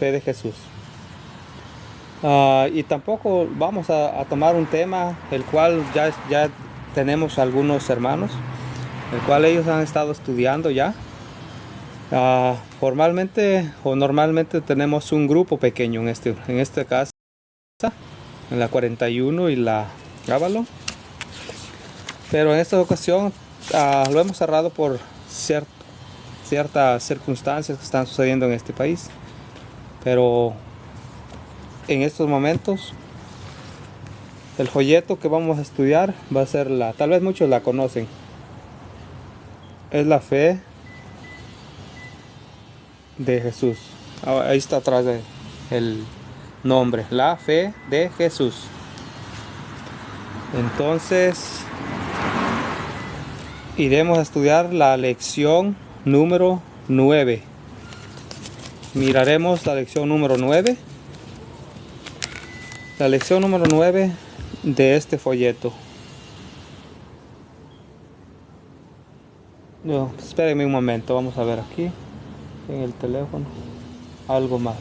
fe de Jesús. Y tampoco vamos a tomar un tema el cual ya tenemos algunos hermanos, el cual ellos han estado estudiando ya. Formalmente o normalmente tenemos un grupo pequeño en esta casa, en la 41 y la Avalon. Pero en esta ocasión lo hemos cerrado por ciertas circunstancias que están sucediendo en este país. Pero en estos momentos el folleto que vamos a estudiar va a ser tal vez muchos la conocen, es la fe de Jesús. Ahí está atrás el nombre, la fe de Jesús. Entonces iremos a estudiar la lección número 9. Miraremos la lección número 9. La lección número 9 de este folleto. No, espérenme un momento, vamos a ver aquí en el teléfono algo más.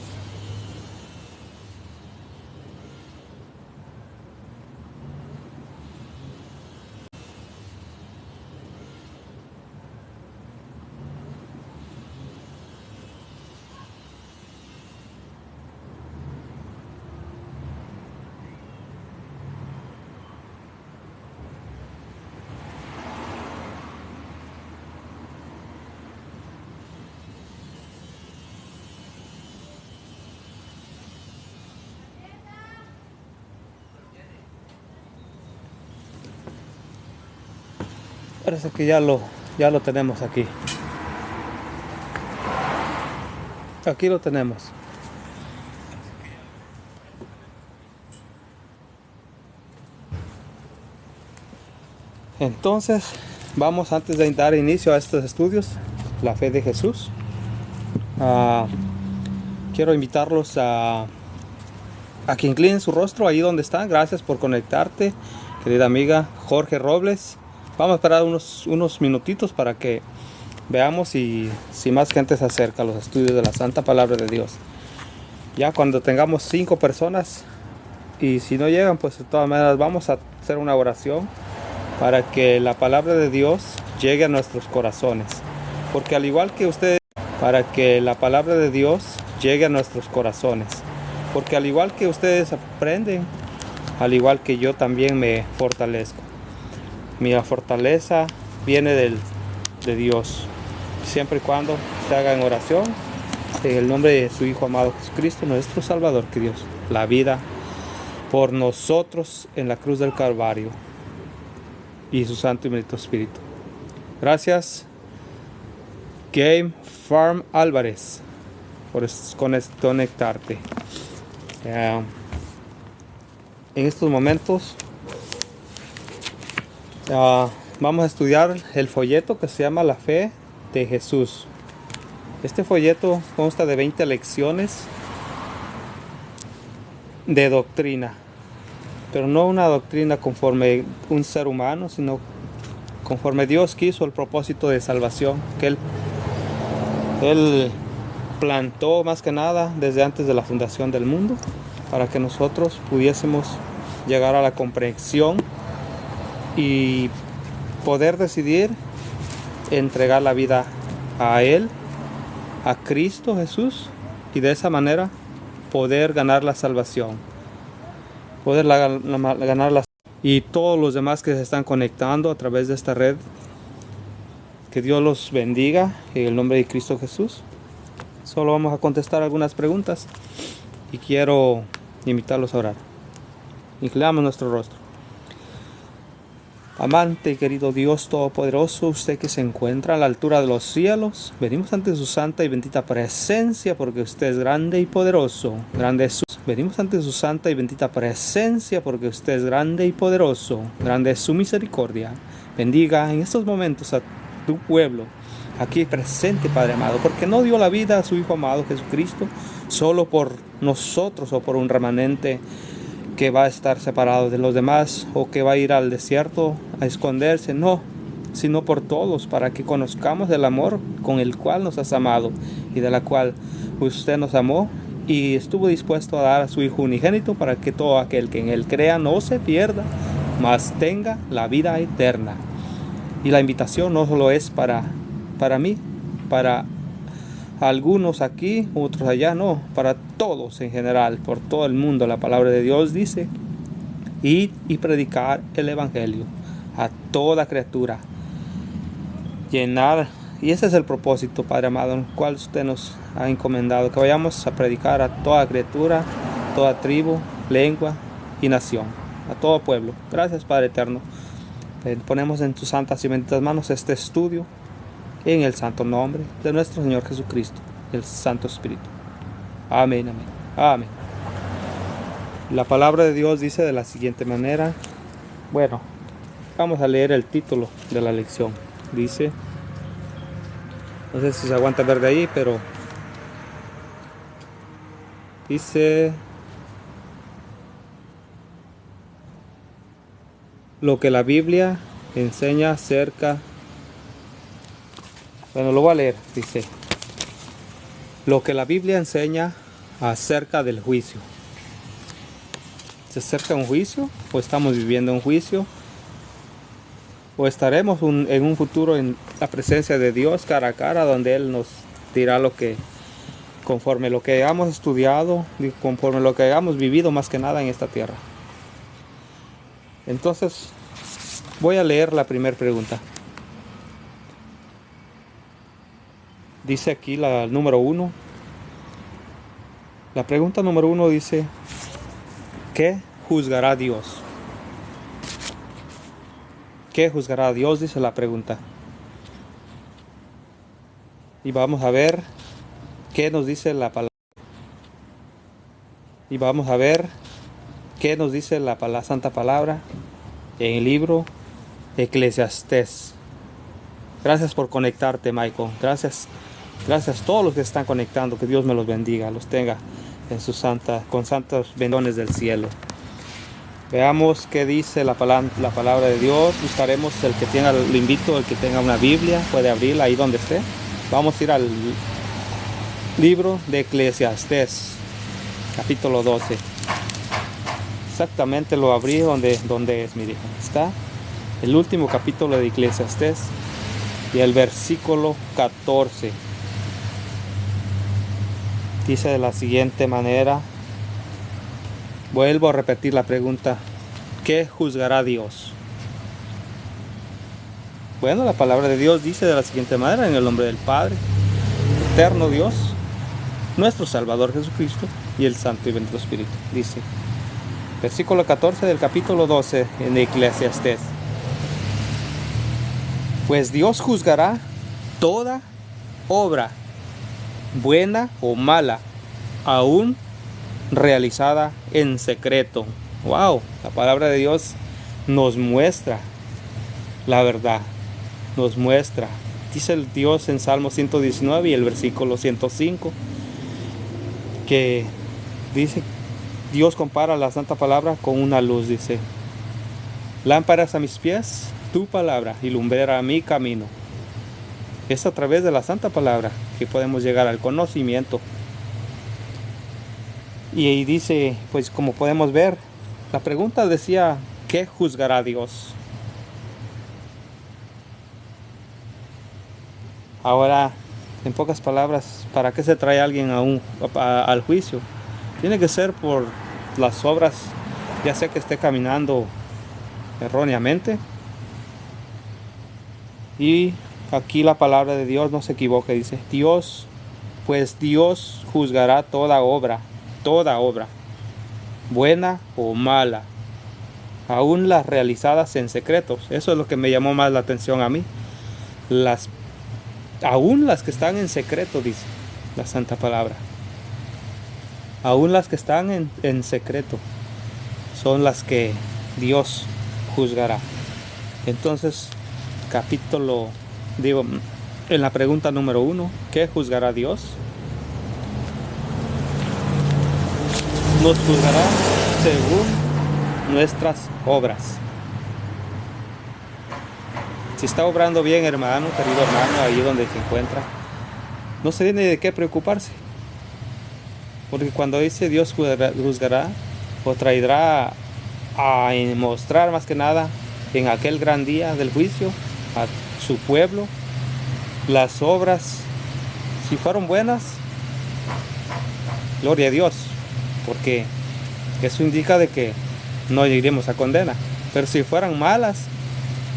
Parece que ya lo tenemos aquí. Aquí lo tenemos. Entonces, vamos, antes de dar inicio a estos estudios, la fe de Jesús, quiero invitarlos a que inclinen su rostro ahí donde están. Gracias por conectarte, querida amiga Jorge Robles. Vamos a esperar unos minutitos para que veamos si más gente se acerca a los estudios de la Santa Palabra de Dios. Ya cuando tengamos 5 personas, y si no llegan, pues de todas maneras vamos a hacer una oración para que la palabra de Dios llegue a nuestros corazones. Porque al igual que ustedes, para que la palabra de Dios llegue a nuestros corazones. Porque al igual que ustedes aprenden, al igual que yo también me fortalezco. Mi fortaleza viene de Dios. Siempre y cuando se haga en oración, en el nombre de su Hijo amado Jesucristo, nuestro Salvador, que Dios la vida por nosotros en la cruz del Calvario, y su Santo y bendito Espíritu. Gracias, Game Farm Álvarez, por conectarte. En estos momentos vamos a estudiar el folleto que se llama La Fe de Jesús. Este folleto consta de 20 lecciones de doctrina, pero no una doctrina conforme un ser humano, sino conforme Dios quiso, el propósito de salvación que Él plantó más que nada desde antes de la fundación del mundo, para que nosotros pudiésemos llegar a la comprensión y poder decidir entregar la vida a Él, a Cristo Jesús, y de esa manera poder ganar la salvación, poder ganar la. Y todos los demás que se están conectando a través de esta red, que Dios los bendiga en el nombre de Cristo Jesús. Solo vamos a contestar algunas preguntas y quiero invitarlos a orar. Inclinamos nuestro rostro. Amante y querido Dios Todopoderoso, usted que se encuentra a la altura de los cielos, venimos ante su santa y bendita presencia porque usted es grande y poderoso. Venimos ante su santa y bendita presencia porque usted es grande y poderoso. Grande es su misericordia. Bendiga en estos momentos a tu pueblo aquí presente, Padre amado, porque no dio la vida a su Hijo amado Jesucristo solo por nosotros o por un remanente que va a estar separado de los demás o que va a ir al desierto a esconderse, no, sino por todos, para que conozcamos el amor con el cual nos has amado y de la cual usted nos amó y estuvo dispuesto a dar a su Hijo unigénito para que todo aquel que en él crea no se pierda, mas tenga la vida eterna. Y la invitación no solo es para mí, para algunos aquí, otros allá, no, para todos en general, por todo el mundo. La palabra de Dios dice: id y predicar el evangelio a toda criatura. Llenar, y ese es el propósito, Padre amado, en el cual usted nos ha encomendado, que vayamos a predicar a toda criatura, toda tribu, lengua y nación, a todo pueblo. Gracias, Padre eterno. Ponemos en tus santas y benditas manos este estudio, en el santo nombre de nuestro Señor Jesucristo, el Santo Espíritu. Amén, amén, amén. La palabra de Dios dice de la siguiente manera. Bueno, vamos a leer el título de la lección. Dice, no sé si se aguanta ver de ahí, pero dice: lo que la Biblia enseña acerca... Bueno, lo voy a leer. Dice: lo que la Biblia enseña acerca del juicio. ¿Se acerca un juicio? ¿O estamos viviendo un juicio? ¿O estaremos en un futuro en la presencia de Dios cara a cara, donde Él nos dirá lo que, conforme lo que hayamos estudiado, conforme lo que hayamos vivido más que nada en esta tierra? Entonces, voy a leer la primera pregunta. Dice aquí la número 1. La pregunta número 1 dice: ¿qué juzgará Dios? ¿Qué juzgará Dios? Dice la pregunta. Y vamos a ver qué nos dice la palabra. Y vamos a ver qué nos dice la santa palabra en el libro Eclesiastés. Gracias por conectarte, Michael. Gracias a todos los que están conectando. Que Dios me los bendiga, los tenga en su con santos bendiciones del cielo. Veamos qué dice la palabra de Dios. Buscaremos el que tenga, le invito, el que tenga una Biblia, puede abrirla ahí donde esté. Vamos a ir al libro de Eclesiastés, capítulo 12. Exactamente lo abrí donde es, mire. Está el último capítulo de Eclesiastés y el versículo 14. Dice de la siguiente manera. Vuelvo a repetir la pregunta: ¿qué juzgará Dios? Bueno, la palabra de Dios dice de la siguiente manera: en el nombre del Padre, eterno Dios, nuestro Salvador Jesucristo y el Santo y bendito Espíritu. Dice, versículo 14 del capítulo 12 en Eclesiastés: pues Dios juzgará toda obra, buena o mala, aún realizada en secreto. Wow, la palabra de Dios nos muestra la verdad, nos muestra. Dice el Dios en Salmo 119 y el versículo 105, que dice, Dios compara la santa palabra con una luz. Dice: lámparas a mis pies, tu palabra, y lumbrera a mi camino. Es a través de la santa palabra que podemos llegar al conocimiento. Y ahí dice, pues como podemos ver, la pregunta decía: ¿qué juzgará Dios? Ahora, en pocas palabras, ¿para qué se trae a alguien al juicio? Tiene que ser por las obras, ya sea que esté caminando erróneamente. Y aquí la palabra de Dios no se equivoca, dice: pues Dios juzgará toda obra, buena o mala, aún las realizadas en secretos. Eso es lo que me llamó más la atención a mí. Aún las que están en secreto, dice la santa palabra. Aún las que están en secreto son las que Dios juzgará. Entonces, en la pregunta número 1, ¿qué juzgará Dios? Nos juzgará según nuestras obras. Si está obrando bien, hermano, querido hermano, ahí donde se encuentra, no se tiene de qué preocuparse. Porque cuando dice Dios juzgará o traerá a mostrar más que nada en aquel gran día del juicio a su pueblo, las obras, si fueron buenas, gloria a Dios, porque eso indica de que no iremos a condena. Pero si fueran malas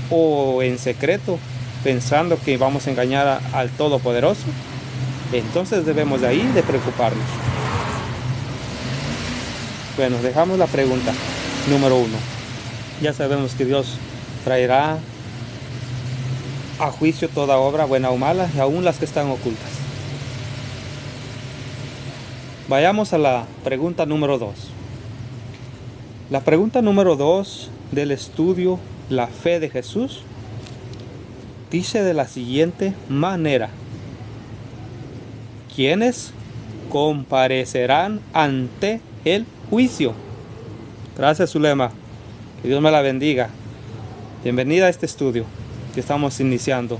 o en secreto, pensando que vamos a engañar al Todopoderoso, entonces debemos de ahí de preocuparnos. Bueno, dejamos la pregunta número 1. Ya sabemos que Dios traerá a juicio toda obra, buena o mala, y aún las que están ocultas. Vayamos a la pregunta número 2. La pregunta número 2 del estudio La fe de Jesús dice de la siguiente manera: ¿quiénes comparecerán ante el juicio? Gracias, Zulema. Que Dios me la bendiga. Bienvenida a este estudio que estamos iniciando.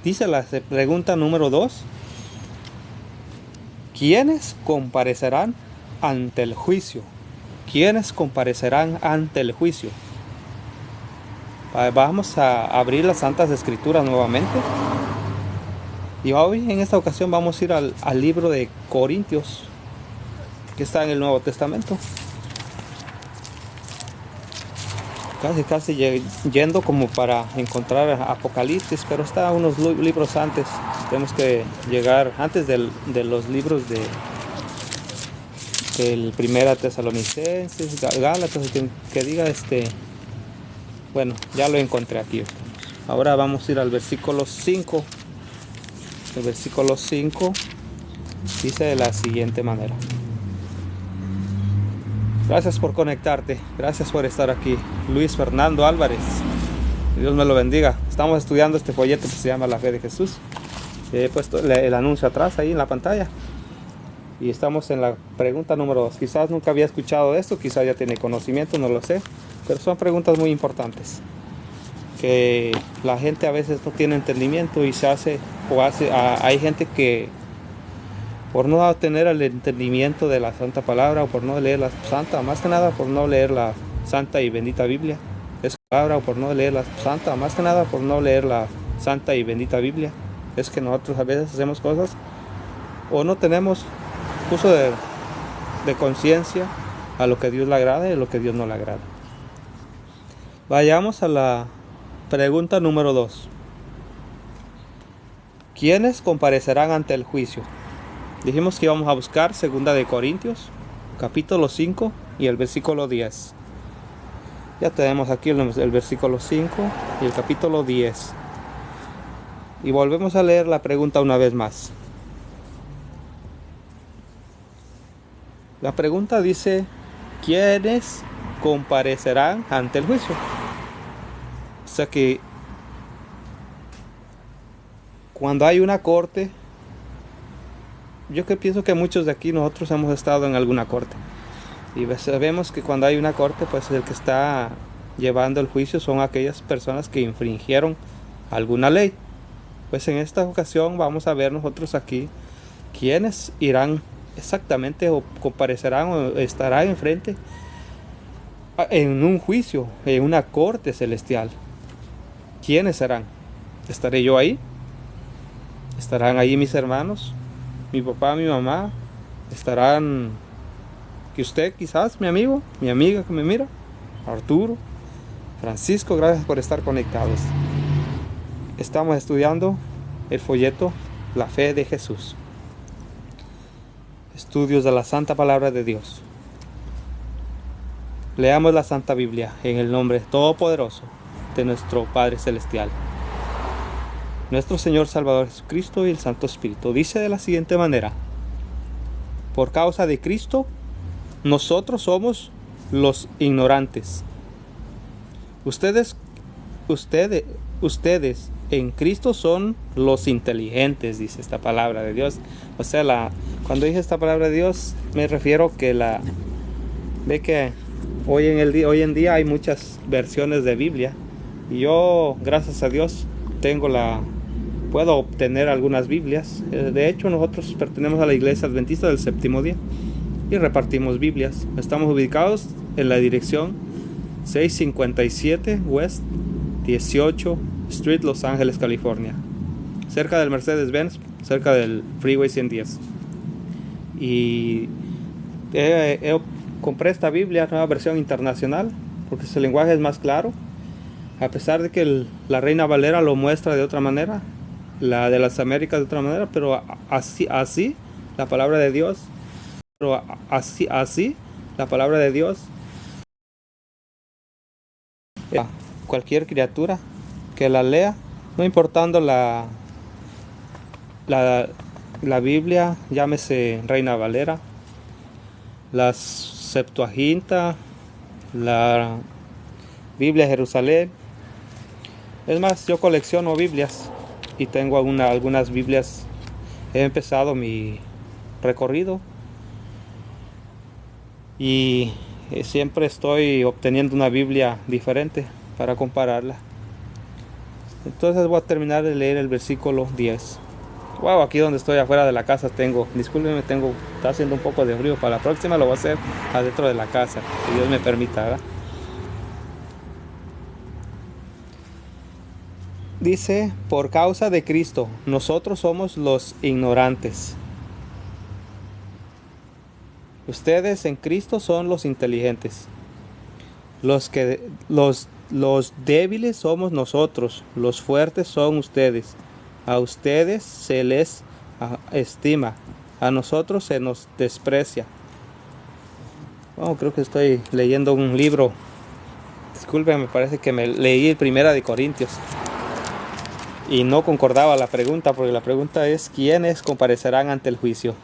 Dice la pregunta número 2. ¿quiénes comparecerán ante el juicio? ¿Quiénes comparecerán ante el juicio? Vamos a abrir las Santas Escrituras nuevamente. Y hoy, en esta ocasión, vamos a ir al libro de Corintios, que está en el Nuevo Testamento. Casi yendo como para encontrar Apocalipsis, pero está unos libros antes. Tenemos que llegar antes de los libros del Primera Tesalonicenses, Gálatas, que diga bueno, ya lo encontré aquí. Ahora vamos a ir al versículo 5. El versículo 5 dice de la siguiente manera: gracias por conectarte, gracias por estar aquí, Luis Fernando Álvarez. Dios me lo bendiga. Estamos estudiando este folleto que se llama La Fe de Jesús. He puesto el anuncio atrás ahí en la pantalla. Y estamos en la pregunta número 2. Quizás nunca había escuchado esto, quizás ya tiene conocimiento, no lo sé. Pero son preguntas muy importantes, que la gente a veces no tiene entendimiento y hay gente que por no tener el entendimiento de la Santa Palabra, o por no leer la Santa, más que nada por no leer la Santa y Bendita Biblia, es palabra, o por no leer la Santa, más que nada por no leer la Santa y Bendita Biblia, es que nosotros a veces hacemos cosas o no tenemos uso de conciencia a lo que Dios le agrada y a lo que Dios no le agrada. Vayamos a la pregunta número 2. ¿quiénes comparecerán ante el juicio? Dijimos que íbamos a buscar 2 de Corintios, capítulo 5 y el versículo 10. Ya tenemos aquí el versículo 5 y el capítulo 10. Y volvemos a leer la pregunta una vez más. La pregunta dice: ¿quiénes comparecerán ante el juicio? O sea que cuando hay una corte, yo que pienso que muchos de aquí nosotros hemos estado en alguna corte, y sabemos que cuando hay una corte, pues el que está llevando el juicio son aquellas personas que infringieron alguna ley. Pues en esta ocasión vamos a ver nosotros aquí quiénes irán exactamente o comparecerán o estarán enfrente en un juicio, en una corte celestial. ¿Quiénes serán? ¿Estaré yo ahí? ¿Estarán ahí mis hermanos? ¿Mi papá, mi mamá? ¿Estarán que usted quizás, mi amigo, mi amiga que me mira? Arturo, Francisco, gracias por estar conectados. Estamos estudiando el folleto La Fe de Jesús. Estudios de la Santa Palabra de Dios. Leamos la Santa Biblia en el nombre todopoderoso de nuestro Padre Celestial, nuestro Señor Salvador Jesucristo y el Santo Espíritu. Dice de la siguiente manera: por causa de Cristo, nosotros somos los ignorantes. Ustedes en Cristo son los inteligentes, dice esta palabra de Dios. O sea, cuando dije esta palabra de Dios, me refiero que ve que hoy en día hay muchas versiones de Biblia. Y yo, gracias a Dios, tengo la puedo obtener algunas Biblias. De hecho, nosotros pertenecemos a la Iglesia Adventista del Séptimo Día y repartimos Biblias. Estamos ubicados en la dirección 657 West 18 Street, Los Ángeles, California, cerca del Mercedes-Benz, cerca del Freeway 110. Y compré esta Biblia, nueva versión internacional, porque su lenguaje es más claro, a pesar de que la Reina Valera lo muestra de otra manera, la de las Américas de otra manera, pero así la palabra de Dios, la palabra de Dios, cualquier criatura que la lea, no importando la Biblia, llámese Reina Valera, la Septuaginta, la Biblia de Jerusalén. Es más, yo colecciono Biblias y tengo algunas Biblias. He empezado mi recorrido y siempre estoy obteniendo una Biblia diferente para compararla. Entonces voy a terminar de leer el versículo 10. Wow, aquí donde estoy afuera de la casa discúlpenme, está haciendo un poco de frío. Para la próxima lo voy a hacer adentro de la casa, si Dios me permita, ¿verdad? Dice, por causa de Cristo, nosotros somos los ignorantes. Ustedes en Cristo son los inteligentes. Los débiles somos nosotros, los fuertes son ustedes. A ustedes se les estima, a nosotros se nos desprecia. Creo que estoy leyendo un libro. Disculpen, me parece que me leí Primera de Corintios y no concordaba la pregunta, porque la pregunta es: ¿quiénes comparecerán ante el juicio?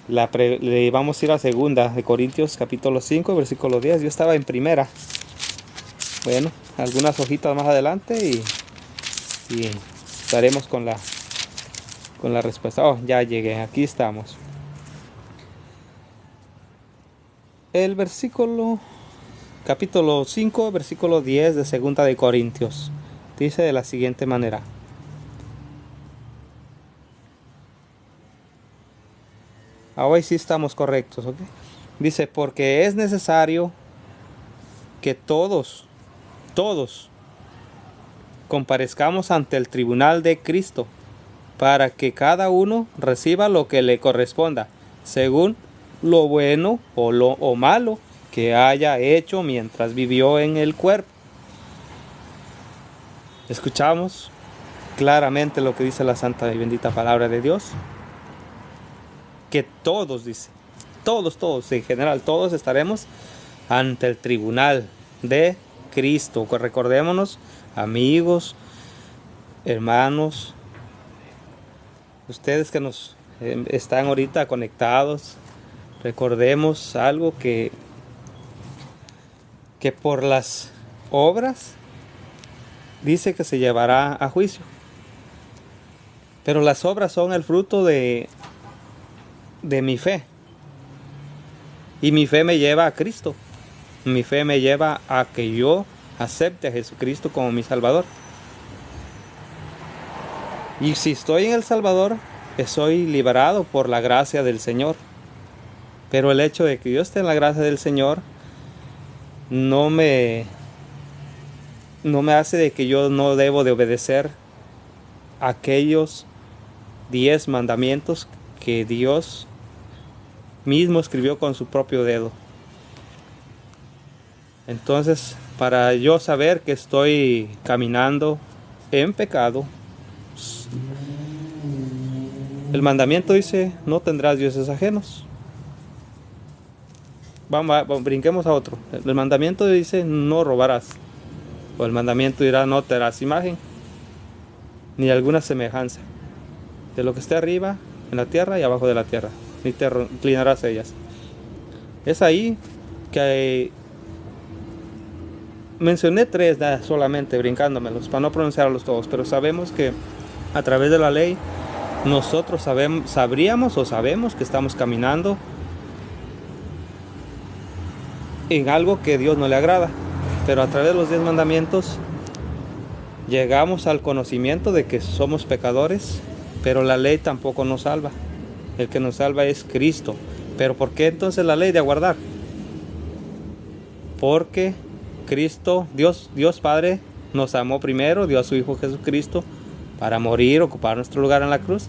Vamos a ir a Segunda de Corintios capítulo 5 versículo 10. Yo estaba en primera. Bueno, algunas hojitas más adelante y estaremos con la respuesta. Ya llegué, aquí estamos. El capítulo 5 versículo 10 de Segunda de Corintios dice de la siguiente manera: hoy sí estamos correctos, ¿ok? Dice, porque es necesario que todos comparezcamos ante el tribunal de Cristo, para que cada uno reciba lo que le corresponda, según lo bueno o malo que haya hecho mientras vivió en el cuerpo. Escuchamos claramente lo que dice la santa y bendita palabra de Dios, que todos, dice, todos, en general, todos estaremos ante el tribunal de Cristo. Recordémonos, amigos, hermanos, ustedes que nos están ahorita conectados, recordemos algo que por las obras dice que se llevará a juicio, pero las obras son el fruto de mi fe, y mi fe me lleva a Cristo. Mi fe me lleva a que yo acepte a Jesucristo como mi Salvador. Y si estoy en el Salvador, soy liberado por la gracia del Señor. Pero el hecho de que yo esté en la gracia del Señor no me hace de que yo no debo de obedecer aquellos 10 mandamientos que Dios mismo escribió con su propio dedo. Entonces, para yo saber que estoy caminando en pecado, el mandamiento dice: no tendrás dioses ajenos. Brinquemos a otro. El mandamiento dice: no robarás. O el mandamiento dirá: no te harás imagen ni alguna semejanza de lo que esté arriba en la tierra y abajo de la tierra, ni te inclinarás a ellas. Es ahí que mencioné 3 solamente, brincándomelos para no pronunciarlos todos, pero sabemos que a través de la ley nosotros sabemos que estamos caminando en algo que a Dios no le agrada. Pero a través de los 10 mandamientos llegamos al conocimiento de que somos pecadores, pero la ley tampoco nos salva. El que nos salva es Cristo. ¿Pero por qué entonces la ley de aguardar? Porque Cristo, Dios Padre, nos amó primero, dio a su Hijo Jesucristo para morir, ocupar nuestro lugar en la cruz.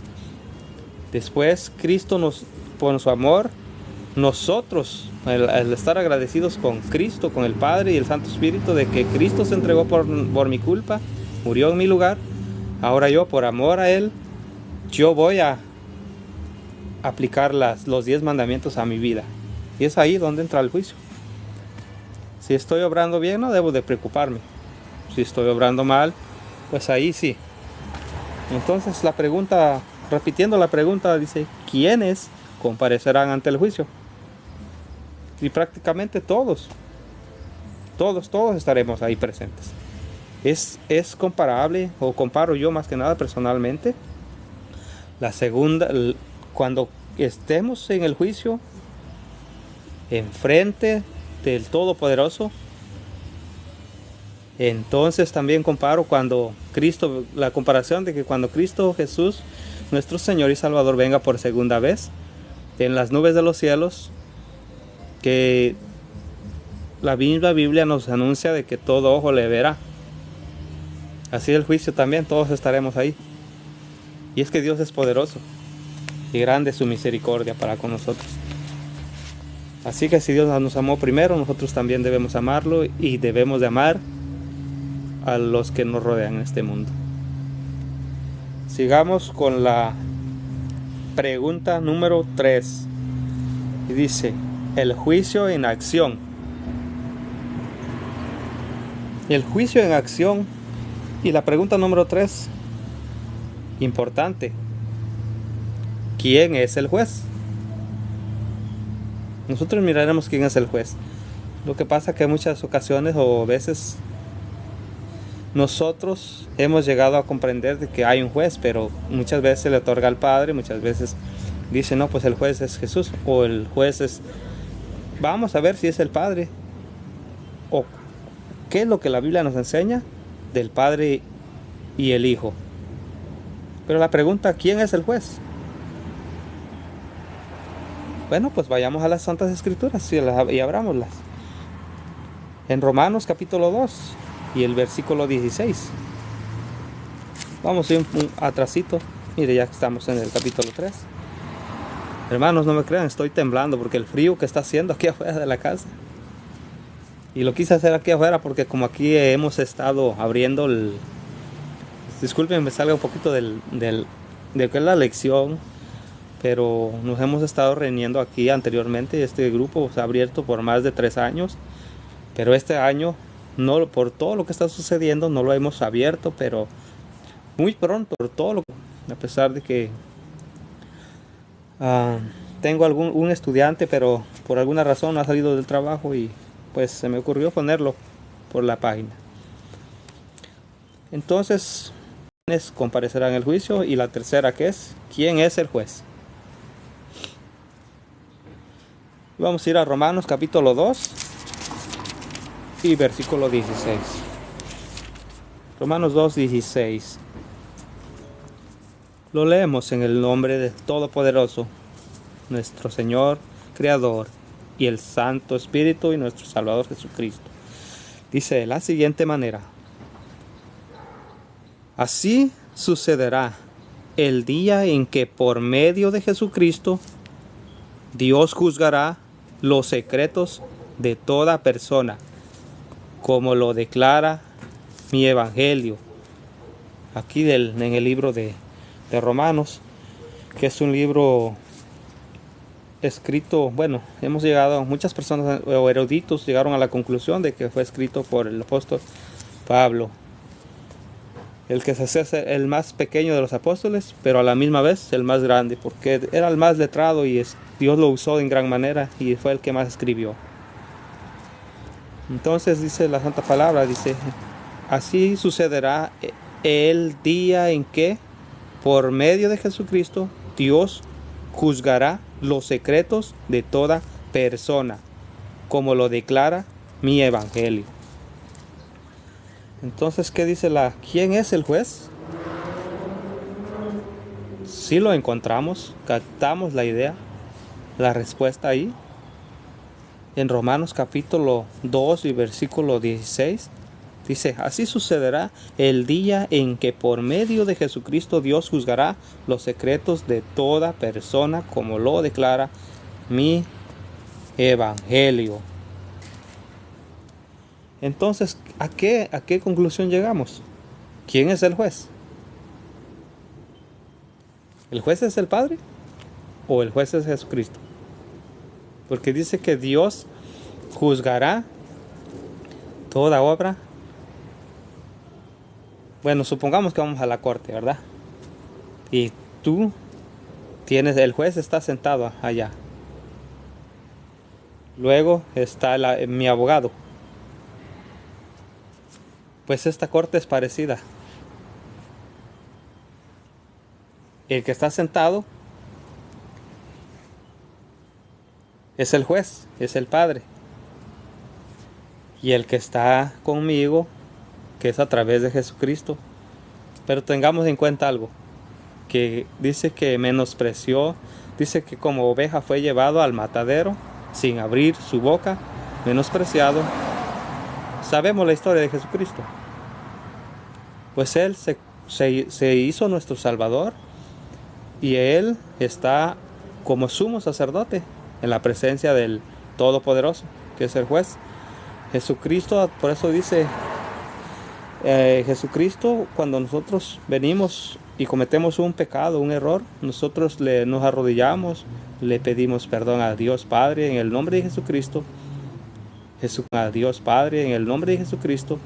Después Cristo por su amor, nosotros, al estar agradecidos con Cristo, con el Padre y el Santo Espíritu, de que Cristo se entregó por mi culpa, murió en mi lugar, ahora yo, por amor a Él, yo voy a aplicar los 10 mandamientos a mi vida. Y es ahí donde entra el juicio. Si estoy obrando bien, no debo de preocuparme. Si estoy obrando mal, pues ahí sí. Entonces la pregunta, repitiendo la pregunta, dice, ¿quiénes comparecerán ante el juicio? Y prácticamente todos estaremos ahí presentes. Es comparable, o comparo yo más que nada personalmente, la segunda, cuando estemos en el juicio, enfrente del Todopoderoso, entonces también comparo cuando Cristo, la comparación de que cuando Cristo Jesús, nuestro Señor y Salvador, venga por segunda vez en las nubes de los cielos, que la misma Biblia nos anuncia de que todo ojo le verá. Así el juicio también, todos estaremos ahí. Y es que Dios es poderoso y grande es su misericordia para con nosotros. Así que si Dios nos amó primero, nosotros también debemos amarlo y debemos de amar a los que nos rodean en este mundo. Sigamos con la pregunta número 3. Y dice, el juicio en acción. El juicio en acción. Y la pregunta número 3, importante. ¿Quién es el juez? Nosotros miraremos quién es el juez. Lo que pasa que en muchas ocasiones o veces nosotros hemos llegado a comprender de que hay un juez, pero muchas veces se le otorga al Padre, muchas veces dice, no, pues el juez es Jesús, o el juez es... Vamos a ver si es el Padre, o qué es lo que la Biblia nos enseña del Padre y el Hijo. Pero la pregunta, ¿quién es el juez? Bueno, pues vayamos a las Santas Escrituras y abrámoslas. En Romanos capítulo 2 y el versículo 16. Vamos a ir un atrasito. Mire, ya estamos en el capítulo 3. Hermanos, no me crean, estoy temblando porque el frío que está haciendo aquí afuera de la casa. Y lo quise hacer aquí afuera porque como aquí hemos estado abriendo el... Disculpen, me salga un poquito de que es la lección, pero nos hemos estado reuniendo aquí anteriormente. Este grupo se ha abierto por más de 3 años, pero este año, no, por todo lo que está sucediendo, no lo hemos abierto, pero muy pronto, por todo lo que, a pesar de que tengo un estudiante, pero por alguna razón ha salido del trabajo y pues se me ocurrió ponerlo por la página. Entonces, ¿quiénes comparecerán en el juicio? Y la tercera, que es, ¿quién es el juez? Vamos a ir a Romanos capítulo 2 y versículo 16. Romanos 2, 16. Lo leemos en el nombre del Todopoderoso, nuestro Señor, Creador, y el Santo Espíritu y nuestro Salvador Jesucristo. Dice de la siguiente manera: así sucederá el día en que por medio de Jesucristo Dios juzgará los secretos de toda persona, como lo declara mi evangelio. Aquí en el libro de Romanos, que es un libro escrito, bueno, muchas personas o eruditos llegaron a la conclusión de que fue escrito por el apóstol Pablo, el que se hace el más pequeño de los apóstoles, pero a la misma vez el más grande, porque era el más letrado y Dios lo usó en gran manera y fue el que más escribió. Entonces dice la Santa Palabra, dice, así sucederá el día en que por medio de Jesucristo Dios juzgará los secretos de toda persona, como lo declara mi evangelio. Entonces, ¿qué dice quién es el juez? Si lo encontramos, captamos la idea, la respuesta ahí. En Romanos capítulo 2 y versículo 16 dice: así sucederá el día en que por medio de Jesucristo Dios juzgará los secretos de toda persona, como lo declara mi evangelio. Entonces, ¿a qué conclusión llegamos? ¿Quién es el juez? ¿El juez es el Padre o el juez es Jesucristo? Porque dice que Dios juzgará toda obra. Bueno, supongamos que vamos a la corte, ¿verdad? Y tú el juez está sentado allá. Luego está mi abogado. Pues esta corte es parecida. El que está sentado es el juez, es el Padre. Y el que está conmigo, que es a través de Jesucristo. Pero tengamos en cuenta algo, que dice que menospreció, dice que como oveja fue llevado al matadero, sin abrir su boca, menospreciado. Sabemos la historia de Jesucristo. Pues Él se hizo nuestro Salvador, y Él está como sumo sacerdote en la presencia del Todopoderoso, que es el juez. Jesucristo, por eso dice Jesucristo, cuando nosotros venimos y cometemos un pecado, un error, nosotros nos arrodillamos, le pedimos perdón a Dios Padre en el nombre de Jesucristo. A Dios Padre en el nombre de Jesucristo.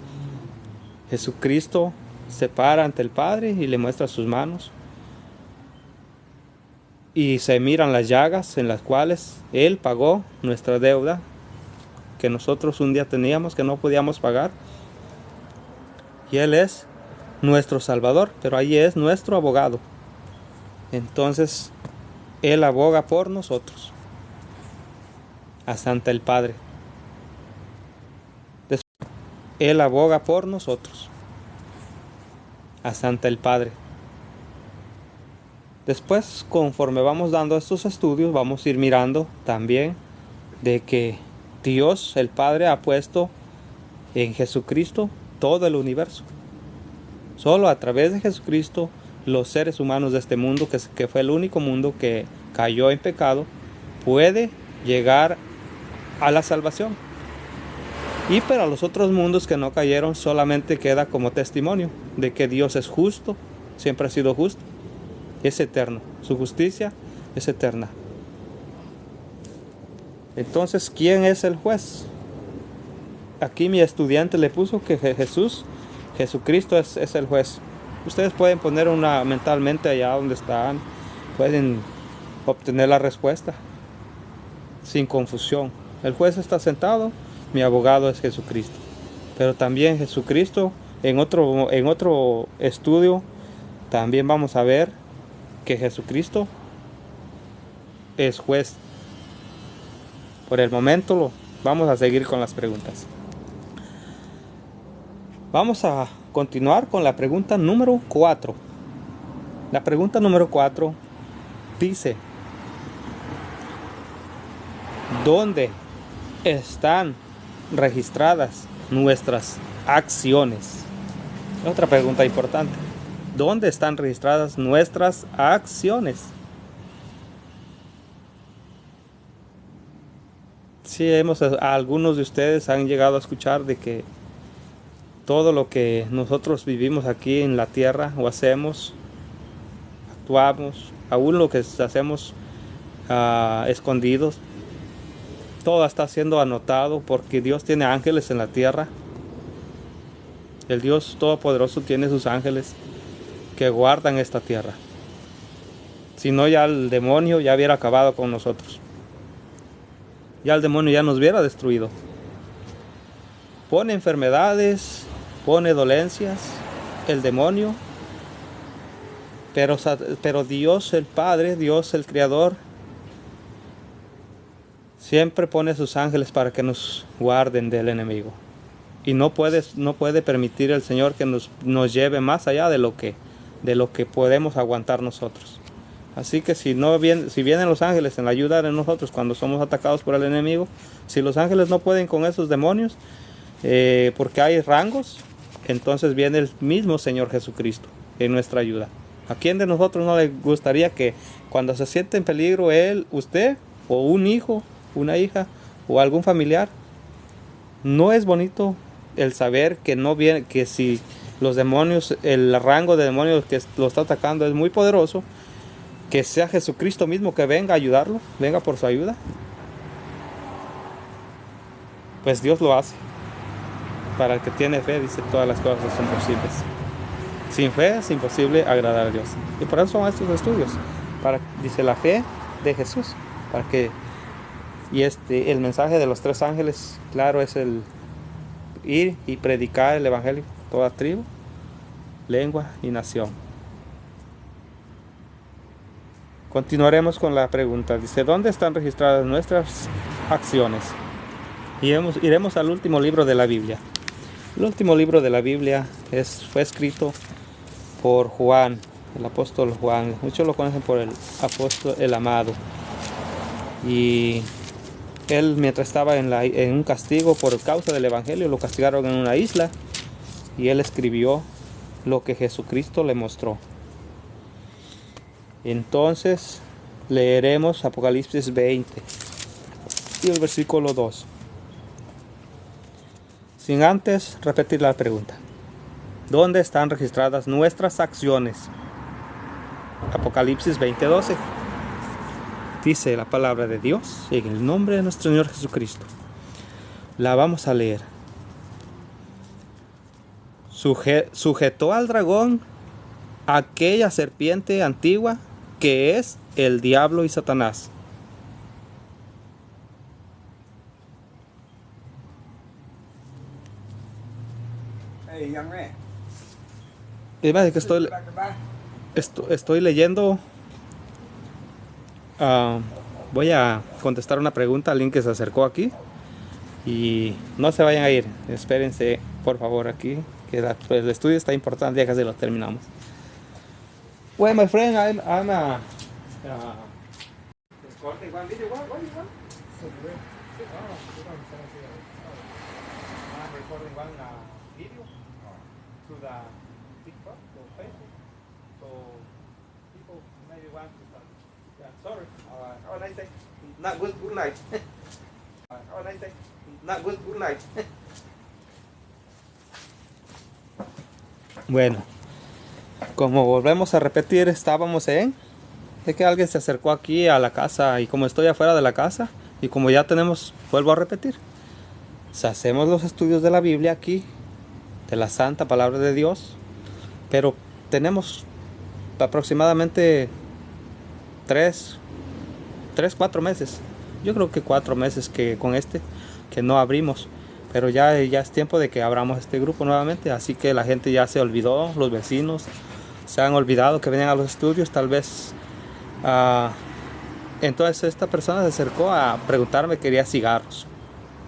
Jesucristo se para ante el Padre y le muestra sus manos. Y se miran las llagas en las cuales Él pagó nuestra deuda que nosotros un día teníamos, que no podíamos pagar. Y Él es nuestro Salvador, pero ahí es nuestro abogado. Entonces, Él aboga por nosotros hasta ante el Padre. Él aboga por nosotros hasta ante el Padre. Después, conforme vamos dando estos estudios, vamos a ir mirando también de que Dios, el Padre, ha puesto en Jesucristo todo el universo. Solo a través de Jesucristo, los seres humanos de este mundo, que fue el único mundo que cayó en pecado, puede llegar a la salvación. Y para los otros mundos que no cayeron, solamente queda como testimonio de que Dios es justo, siempre ha sido justo, es eterno, su justicia es eterna. Entonces, ¿quién es el juez? Aquí mi estudiante le puso que Jesucristo es el juez. Ustedes pueden poner una mentalmente allá donde están, pueden obtener la respuesta sin confusión. El juez está sentado, mi abogado es Jesucristo. Pero también Jesucristo, en otro estudio, también vamos a ver que Jesucristo es juez. Por el momento vamos a seguir con las preguntas. Vamos a continuar con la pregunta número 4. La pregunta número 4 dice: ¿dónde están registradas nuestras acciones? Otra pregunta importante. ¿Dónde están registradas nuestras acciones? Sí, algunos de ustedes han llegado a escuchar de que todo lo que nosotros vivimos aquí en la tierra o hacemos, actuamos, aún lo que hacemos escondidos, todo está siendo anotado porque Dios tiene ángeles en la tierra. El Dios Todopoderoso tiene sus ángeles que guardan esta tierra. Si no, ya el demonio ya hubiera acabado con nosotros. Ya el demonio ya nos hubiera destruido. Pone enfermedades, pone dolencias, el demonio. Pero Dios el Padre, Dios el Creador, siempre pone sus ángeles para que nos guarden del enemigo. Y no puede permitir el Señor que nos lleve más allá de lo que podemos aguantar nosotros. Así que si vienen los ángeles en la ayuda de nosotros cuando somos atacados por el enemigo, si los ángeles no pueden con esos demonios, porque hay rangos, entonces viene el mismo Señor Jesucristo en nuestra ayuda. ¿A quién de nosotros no le gustaría que cuando se siente en peligro usted, o un hijo, una hija, o algún familiar? No es bonito el saber que no viene, que si los demonios, el rango de demonios que lo está atacando es muy poderoso, que sea Jesucristo mismo que venga a ayudarlo, venga por su ayuda. Pues Dios lo hace. Para el que tiene fe, dice, todas las cosas son posibles. Sin fe es imposible agradar a Dios. Y por eso son estos estudios. Dice la fe de Jesús. Y el mensaje de los 3 ángeles, claro, es el ir y predicar el evangelio a toda tribu, lengua y nación. Continuaremos con la pregunta. Dice, ¿dónde están registradas nuestras acciones? Y iremos al último libro de la Biblia. El último libro de la Biblia fue escrito por Juan, el apóstol Juan. Muchos lo conocen por el apóstol, el amado. Y él, mientras estaba en un castigo por causa del evangelio, lo castigaron en una isla. Y él escribió lo que Jesucristo le mostró. Entonces leeremos Apocalipsis 20 y el versículo 2. Sin antes repetir la pregunta. ¿Dónde están registradas nuestras acciones? Apocalipsis 20:12. Dice la palabra de Dios en el nombre de nuestro Señor Jesucristo. La vamos a leer. Sujetó al dragón, aquella serpiente antigua que es el diablo y Satanás. Hey, young man. Es que estoy leyendo. Voy a contestar una pregunta a alguien que se acercó aquí. Y no se vayan a ir. Espérense, por favor, aquí. Que el estudio está importante, ya casi lo terminamos. Well, my friend, I'm recording one video. What you want? I'm recording one video to the TikTok or Facebook. So people maybe want to start. Yeah, sorry. Have a nice day. Not good. Good night. Have a nice day. Not good. Good night. Bueno, como volvemos a repetir, estábamos de que alguien se acercó aquí a la casa, y como estoy afuera de la casa y como ya vuelvo a repetir, hacemos los estudios de la Biblia aquí, de la santa palabra de Dios, pero tenemos aproximadamente 4 meses, yo creo que 4 meses que no abrimos. Pero ya es tiempo de que abramos este grupo nuevamente. Así que la gente ya se olvidó, los vecinos se han olvidado que venían a los estudios. Tal vez entonces esta persona se acercó a preguntarme, quería cigarros,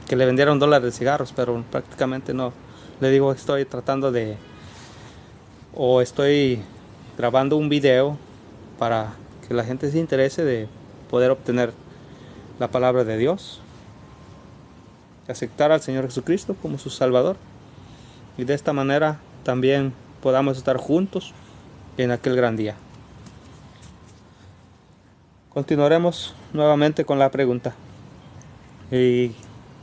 que le vendiera $1 de cigarros, pero prácticamente no. Le digo, estoy grabando un video para que la gente se interese de poder obtener la palabra de Dios, aceptar al Señor Jesucristo como su Salvador, y de esta manera también podamos estar juntos en aquel gran día. Continuaremos nuevamente con la pregunta, y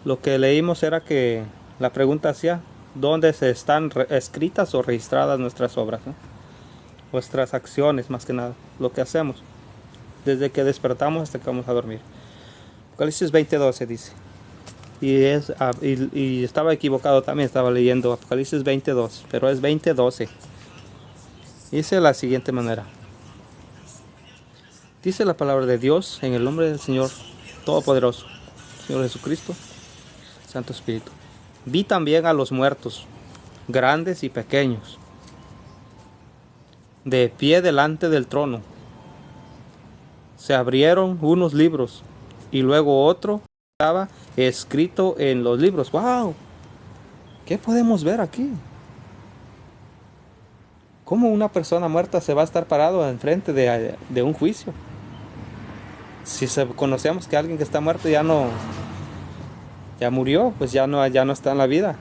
lo que leímos era que la pregunta hacía dónde se están escritas o registradas nuestras obras, ¿no? Nuestras acciones, más que nada, lo que hacemos desde que despertamos hasta que vamos a dormir. Apocalipsis 20:12 dice, y estaba equivocado también, estaba leyendo Apocalipsis 20:2, pero es 20:12. Dice de la siguiente manera. Dice la palabra de Dios en el nombre del Señor Todopoderoso, Señor Jesucristo, Santo Espíritu. Vi también a los muertos, grandes y pequeños, de pie delante del trono. Se abrieron unos libros y luego otro estaba escrito en los libros. ¡Wow! ¿Qué podemos ver aquí? ¿Cómo una persona muerta se va a estar parado enfrente de un juicio? Si conocemos que alguien que está muerto ya murió, pues ya no está en la vida.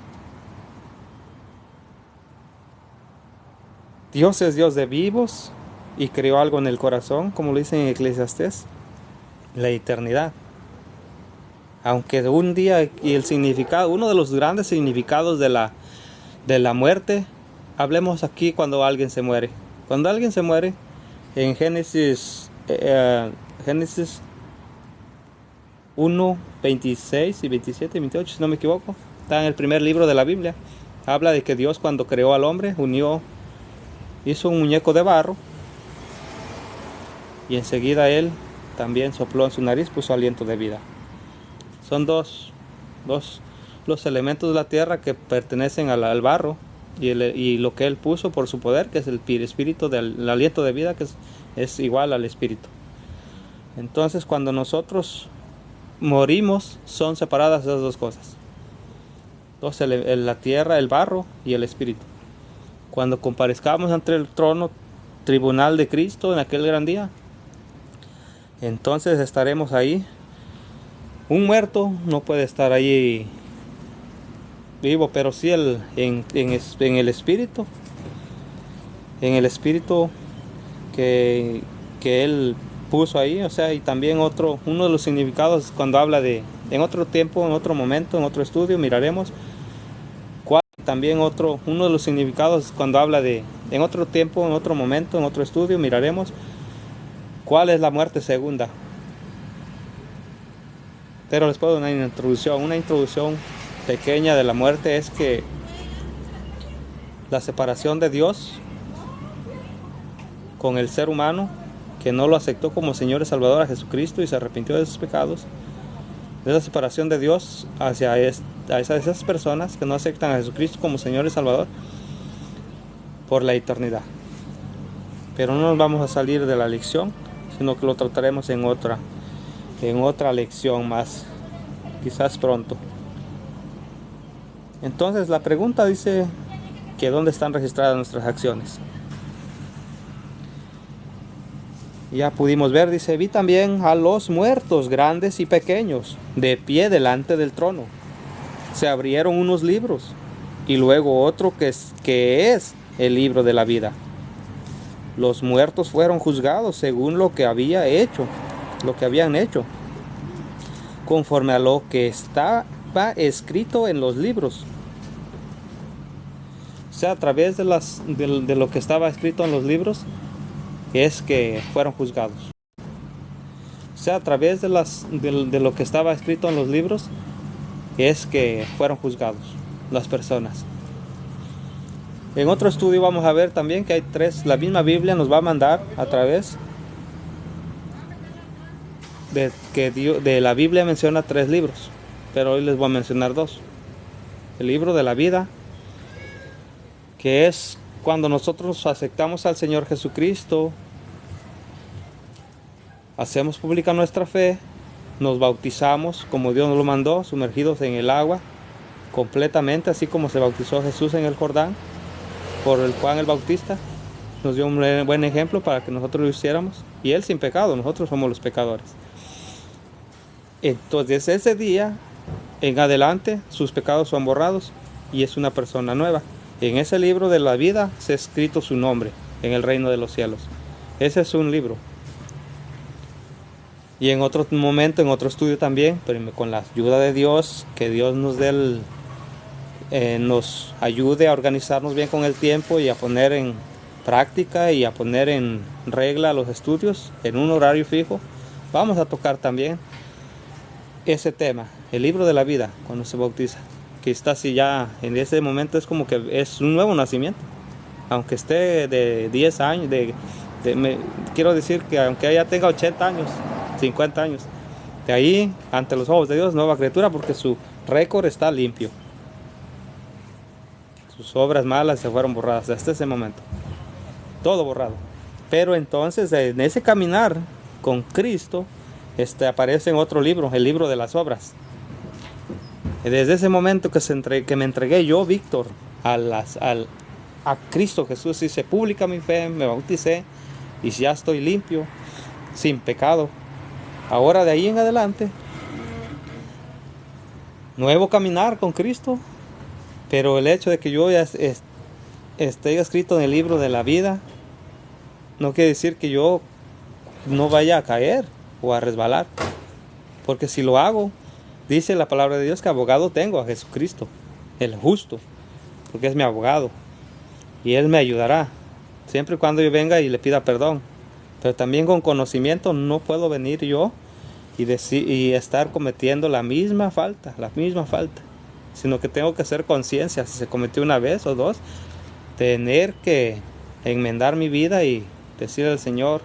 Dios es Dios de vivos y creó algo en el corazón, como lo dice en Eclesiastés, la eternidad. Aunque un día, y el significado, uno de los grandes significados de la muerte, hablemos aquí cuando alguien se muere. Cuando alguien se muere, en Génesis 1, 26 y 27 y 28, si no me equivoco, está en el primer libro de la Biblia. Habla de que Dios, cuando creó al hombre, hizo un muñeco de barro, y enseguida él también sopló en su nariz, puso aliento de vida. Son dos los elementos de la tierra que pertenecen al barro, y lo que él puso por su poder, que es el espíritu del aliento de vida, que es igual al espíritu. Entonces, cuando nosotros morimos, son separadas esas dos cosas. La tierra, el barro y el espíritu. Cuando comparezcamos ante el trono tribunal de Cristo en aquel gran día, entonces estaremos ahí. Un muerto no puede estar ahí vivo, pero sí en el espíritu. En el espíritu que él puso ahí, o sea, y también uno de los significados cuando habla en otro tiempo, en otro momento, en otro estudio, miraremos también uno de los significados cuando habla en otro tiempo, en otro momento, en otro estudio, miraremos cuál es la muerte segunda. Pero les puedo dar una introducción pequeña de la muerte. Es que la separación de Dios con el ser humano, que no lo aceptó como Señor y Salvador a Jesucristo y se arrepintió de sus pecados, de esa separación de Dios hacia esas personas que no aceptan a Jesucristo como Señor y Salvador por la eternidad. Pero no nos vamos a salir de la lección, sino que lo trataremos en otra lección más, quizás pronto. Entonces la pregunta dice que ¿dónde están registradas nuestras acciones? Ya pudimos ver, dice, vi también a los muertos, grandes y pequeños, de pie delante del trono. Se abrieron unos libros, y luego otro que es el libro de la vida. Los muertos fueron juzgados según lo que habían hecho, conforme a lo que estaba escrito en los libros. O sea, a través de lo que estaba escrito en los libros, es que fueron juzgados. O sea, a través de lo que estaba escrito en los libros, es que fueron juzgados las personas. En otro estudio vamos a ver también que hay la misma Biblia nos va a mandar a través de la Biblia menciona 3 libros, pero hoy les voy a mencionar 2. El libro de la vida, que es cuando nosotros aceptamos al Señor Jesucristo, hacemos pública nuestra fe, nos bautizamos como Dios nos lo mandó, sumergidos en el agua completamente, así como se bautizó Jesús en el Jordán por el Juan el Bautista. Nos dio un buen ejemplo para que nosotros lo hiciéramos, y él sin pecado, nosotros somos los pecadores. Entonces ese día en adelante sus pecados son borrados y es una persona nueva. En ese libro de la vida se ha escrito su nombre en el reino de los cielos. Ese es un libro. Y en otro momento, en otro estudio también, pero con la ayuda de Dios, que Dios nos ayude a organizarnos bien con el tiempo y a poner en práctica y a poner en regla los estudios en un horario fijo, vamos a tocar también ese tema, el libro de la vida, cuando se bautiza, que está así ya, en ese momento es como que es un nuevo nacimiento, aunque esté de 10 años, quiero decir que aunque ya tenga 80 años, 50 años, de ahí, ante los ojos de Dios, nueva criatura, porque su récord está limpio. Sus obras malas se fueron borradas hasta ese momento. Todo borrado. Pero entonces, en ese caminar con Cristo, aparece en otro libro, el libro de las obras. Y desde ese momento que me entregué yo, Víctor, a Cristo Jesús, hice pública mi fe, me bauticé y ya estoy limpio, sin pecado. Ahora de ahí en adelante, nuevo caminar con Cristo, pero el hecho de que yo ya esté escrito en el libro de la vida, no quiere decir que yo no vaya a caer o a resbalar, porque si lo hago, dice la palabra de Dios que abogado tengo a Jesucristo, el justo, porque es mi abogado, y Él me ayudará, siempre y cuando yo venga y le pida perdón. Pero también con conocimiento no puedo venir yo y estar cometiendo la misma falta, sino que tengo que hacer conciencia, si se cometió una vez o dos, tener que enmendar mi vida y decirle al Señor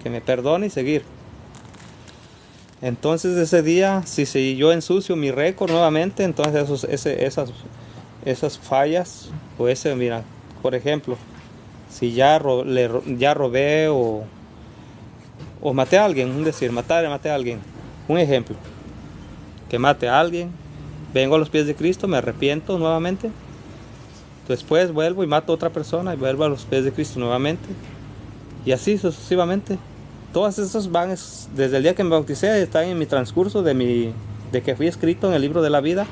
que me perdone y seguir. Entonces ese día, si yo ensucio mi récord nuevamente, entonces esas fallas, o mira, por ejemplo, si ya robé o maté a alguien, maté a alguien, un ejemplo, que mate a alguien, vengo a los pies de Cristo, me arrepiento nuevamente, después vuelvo y mato a otra persona y vuelvo a los pies de Cristo nuevamente, y así sucesivamente. Todas esas van, desde el día que me bauticé, están en mi transcurso de que fui escrito en el libro de la vida.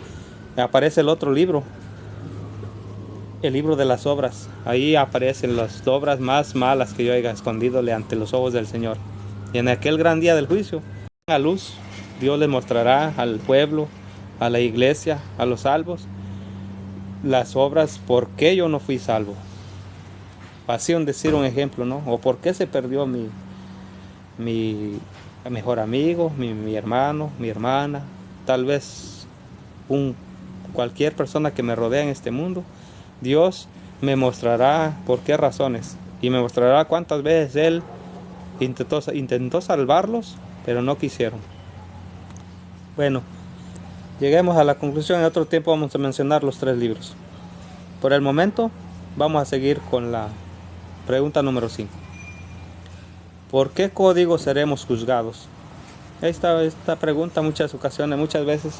Me aparece el otro libro, el libro de las obras. Ahí aparecen las obras más malas que yo haya escondidole ante los ojos del Señor. Y en aquel gran día del juicio, a luz, Dios le mostrará al pueblo, a la iglesia, a los salvos, las obras, por qué yo no fui salvo. Así decir un ejemplo, ¿no? O por qué se perdió mi mejor amigo, mi hermano, mi hermana, tal vez cualquier persona que me rodea en este mundo. Dios me mostrará por qué razones y me mostrará cuántas veces Él intentó salvarlos, pero no quisieron. Bueno, lleguemos a la conclusión. En otro tiempo vamos a mencionar los 3 libros. Por el momento vamos a seguir con la pregunta número 5. ¿Por qué código seremos juzgados? Esta pregunta muchas veces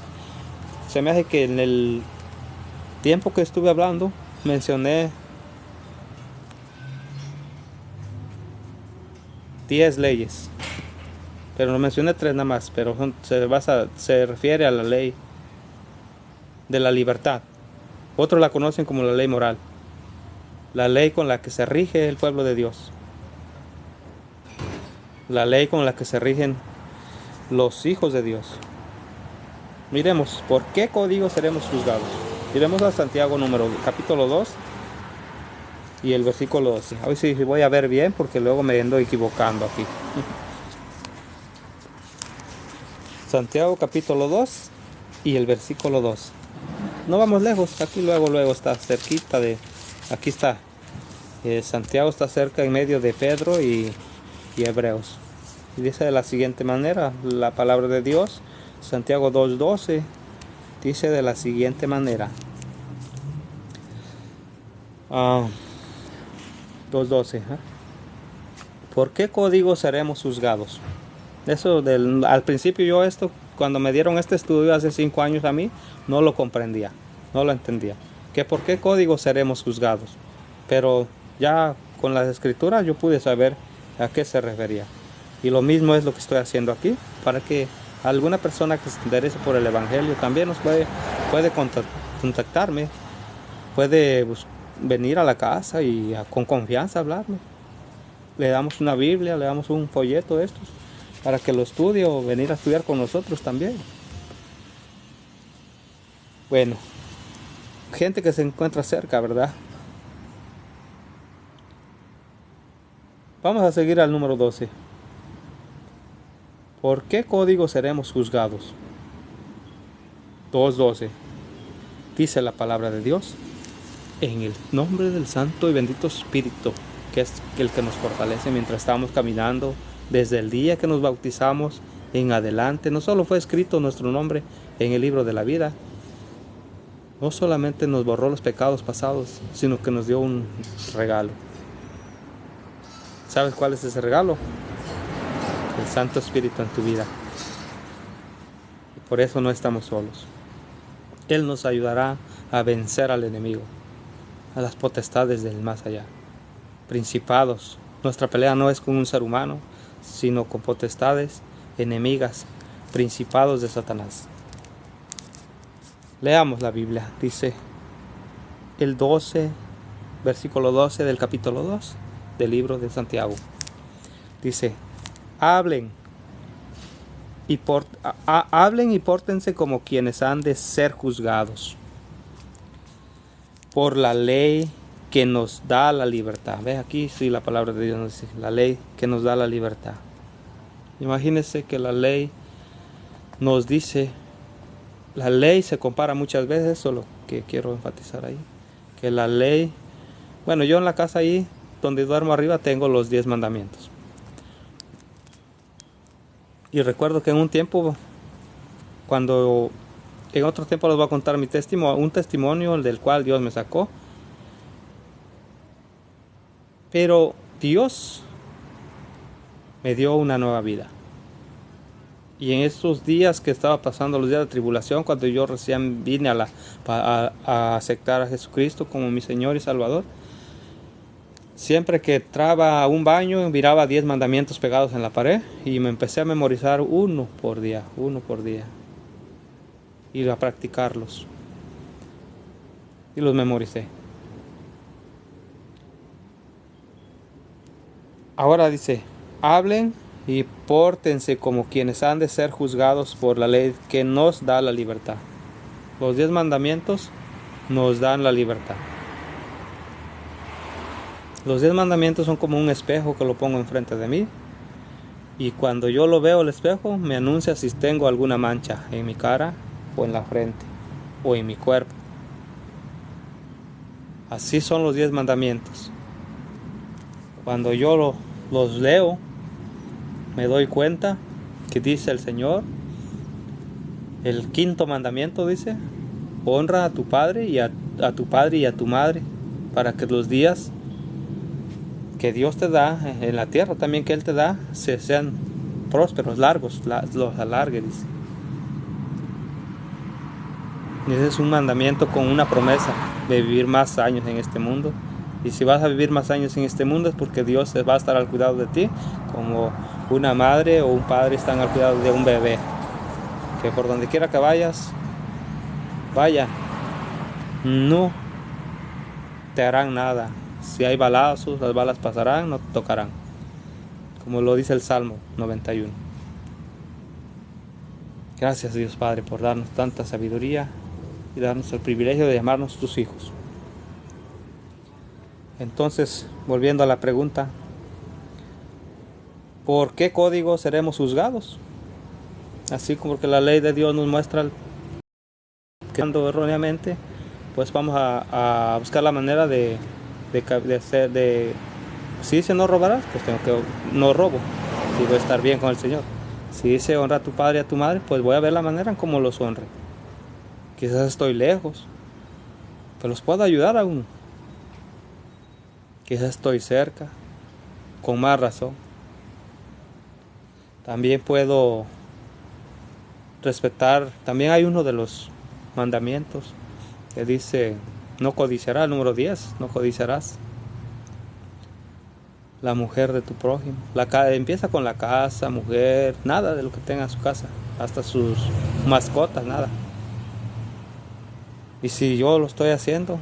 se me hace que en el tiempo que estuve hablando mencioné 10 leyes, pero no mencioné 3 nada más, pero se refiere a la ley de la libertad. Otros la conocen como la ley moral, la ley con la que se rige el pueblo de Dios, la ley con la que se rigen los hijos de Dios. Miremos, ¿por qué código seremos juzgados? Iremos a Santiago capítulo 2 y el versículo 12. Hoy sí voy a ver bien porque luego me ando equivocando aquí. Santiago capítulo 2 y el versículo 2. No vamos lejos, aquí luego está cerquita aquí está. Santiago está cerca en medio de Pedro y Hebreos. Y dice de la siguiente manera la palabra de Dios. Santiago 2:12 dice de la siguiente manera. 2:12. ¿Por qué código seremos juzgados? Al principio cuando me dieron este estudio hace 5 años a mí, no lo comprendía, no lo entendía. ¿Por qué código seremos juzgados? Pero ya con las escrituras yo pude saber a qué se refería. Y lo mismo es lo que estoy haciendo aquí, para que alguna persona que se interese por el Evangelio también nos puede contactarme, puede venir a la casa y con confianza hablarme. Le damos una Biblia, le damos un folleto de estos, para que lo estudie o venir a estudiar con nosotros también. Bueno, gente que se encuentra cerca, ¿verdad? Vamos a seguir al número 12. ¿Por qué código seremos juzgados? 2:12. Dice la palabra de Dios: en el nombre del Santo y bendito Espíritu, que es el que nos fortalece mientras estamos caminando, desde el día que nos bautizamos en adelante, no solo fue escrito nuestro nombre en el libro de la vida, no solamente nos borró los pecados pasados, sino que nos dio un regalo. ¿Sabes cuál es ese regalo? El Santo Espíritu en tu vida. Y por eso no estamos solos. Él nos ayudará a vencer al enemigo, a las potestades del más allá, principados. Nuestra pelea no es con un ser humano, sino con potestades enemigas, principados de Satanás. Leamos la Biblia. Dice el 12, versículo 12 del capítulo 2 del libro de Santiago. Dice: hablen y pórtense como quienes han de ser juzgados por la ley que nos da la libertad. ¿Ves? Aquí sí la palabra de Dios nos dice la ley que nos da la libertad. Imagínense que la ley nos dice, la ley se compara muchas veces, eso es lo que quiero enfatizar ahí, que la ley, bueno, yo en la casa ahí donde duermo arriba tengo los 10 mandamientos. Y recuerdo que en un tiempo, en otro tiempo les voy a contar un testimonio del cual Dios me sacó. Pero Dios me dio una nueva vida. Y en esos días que estaba pasando, los días de tribulación, cuando yo recién vine a aceptar a Jesucristo como mi Señor y Salvador, siempre que entraba a un baño, miraba 10 mandamientos pegados en la pared y me empecé a memorizar uno por día, y a practicarlos. Y los memoricé. Ahora dice: hablen y pórtense como quienes han de ser juzgados por la ley que nos da la libertad. Los 10 mandamientos nos dan la libertad. Los 10 mandamientos son como un espejo que lo pongo enfrente de mí. Y cuando yo lo veo el espejo, me anuncia si tengo alguna mancha en mi cara, o en la frente, o en mi cuerpo. Así son los 10 mandamientos. Cuando yo los leo, me doy cuenta que dice el Señor, el 5.º mandamiento dice: honra a tu padre y a tu madre, para que los días que Dios te da en la tierra, también que Él te da, sean prósperos, largos, los alargue, dice. Y ese es un mandamiento con una promesa de vivir más años en este mundo. Y si vas a vivir más años en este mundo es porque Dios va a estar al cuidado de ti, como una madre o un padre están al cuidado de un bebé. Que por donde quiera que vayas, vaya, no te harán nada. Si hay balazos, las balas pasarán, no te tocarán. Como lo dice el Salmo 91. Gracias, Dios Padre, por darnos tanta sabiduría y darnos el privilegio de llamarnos tus hijos. Entonces, volviendo a la pregunta, ¿por qué código seremos juzgados? Así como que la ley de Dios nos muestra que ando erróneamente, pues vamos a buscar la manera de si dice no robarás, pues tengo que no robo, y voy a estar bien con el Señor. Si dice honra a tu padre y a tu madre, pues voy a ver la manera en cómo los honre. Quizás estoy lejos, pero los puedo ayudar aún. Quizás estoy cerca, con más razón. También puedo respetar. También hay uno de los mandamientos que dice: no codiciarás, número 10, no codiciarás la mujer de tu prójimo. Empieza con la casa, mujer, nada de lo que tenga en su casa, hasta sus mascotas, nada. Y si yo lo estoy haciendo,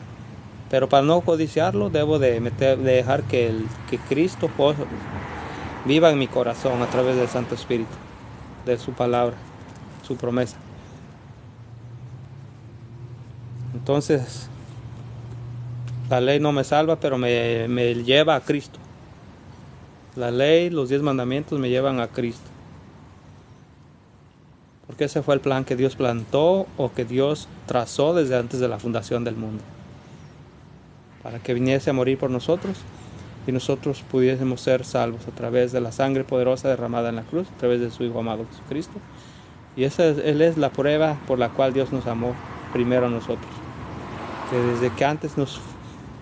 pero para no codiciarlo, debo de dejar que Cristo viva en mi corazón a través del Santo Espíritu, de su palabra, su promesa. Entonces, la ley no me salva, pero me lleva a Cristo. La ley, los 10 mandamientos me llevan a Cristo. Porque ese fue el plan que Dios plantó o que Dios trazó desde antes de la fundación del mundo. Para que viniese a morir por nosotros y nosotros pudiésemos ser salvos a través de la sangre poderosa derramada en la cruz, a través de su Hijo amado Jesucristo. Y Él es la prueba por la cual Dios nos amó primero a nosotros. Que desde que antes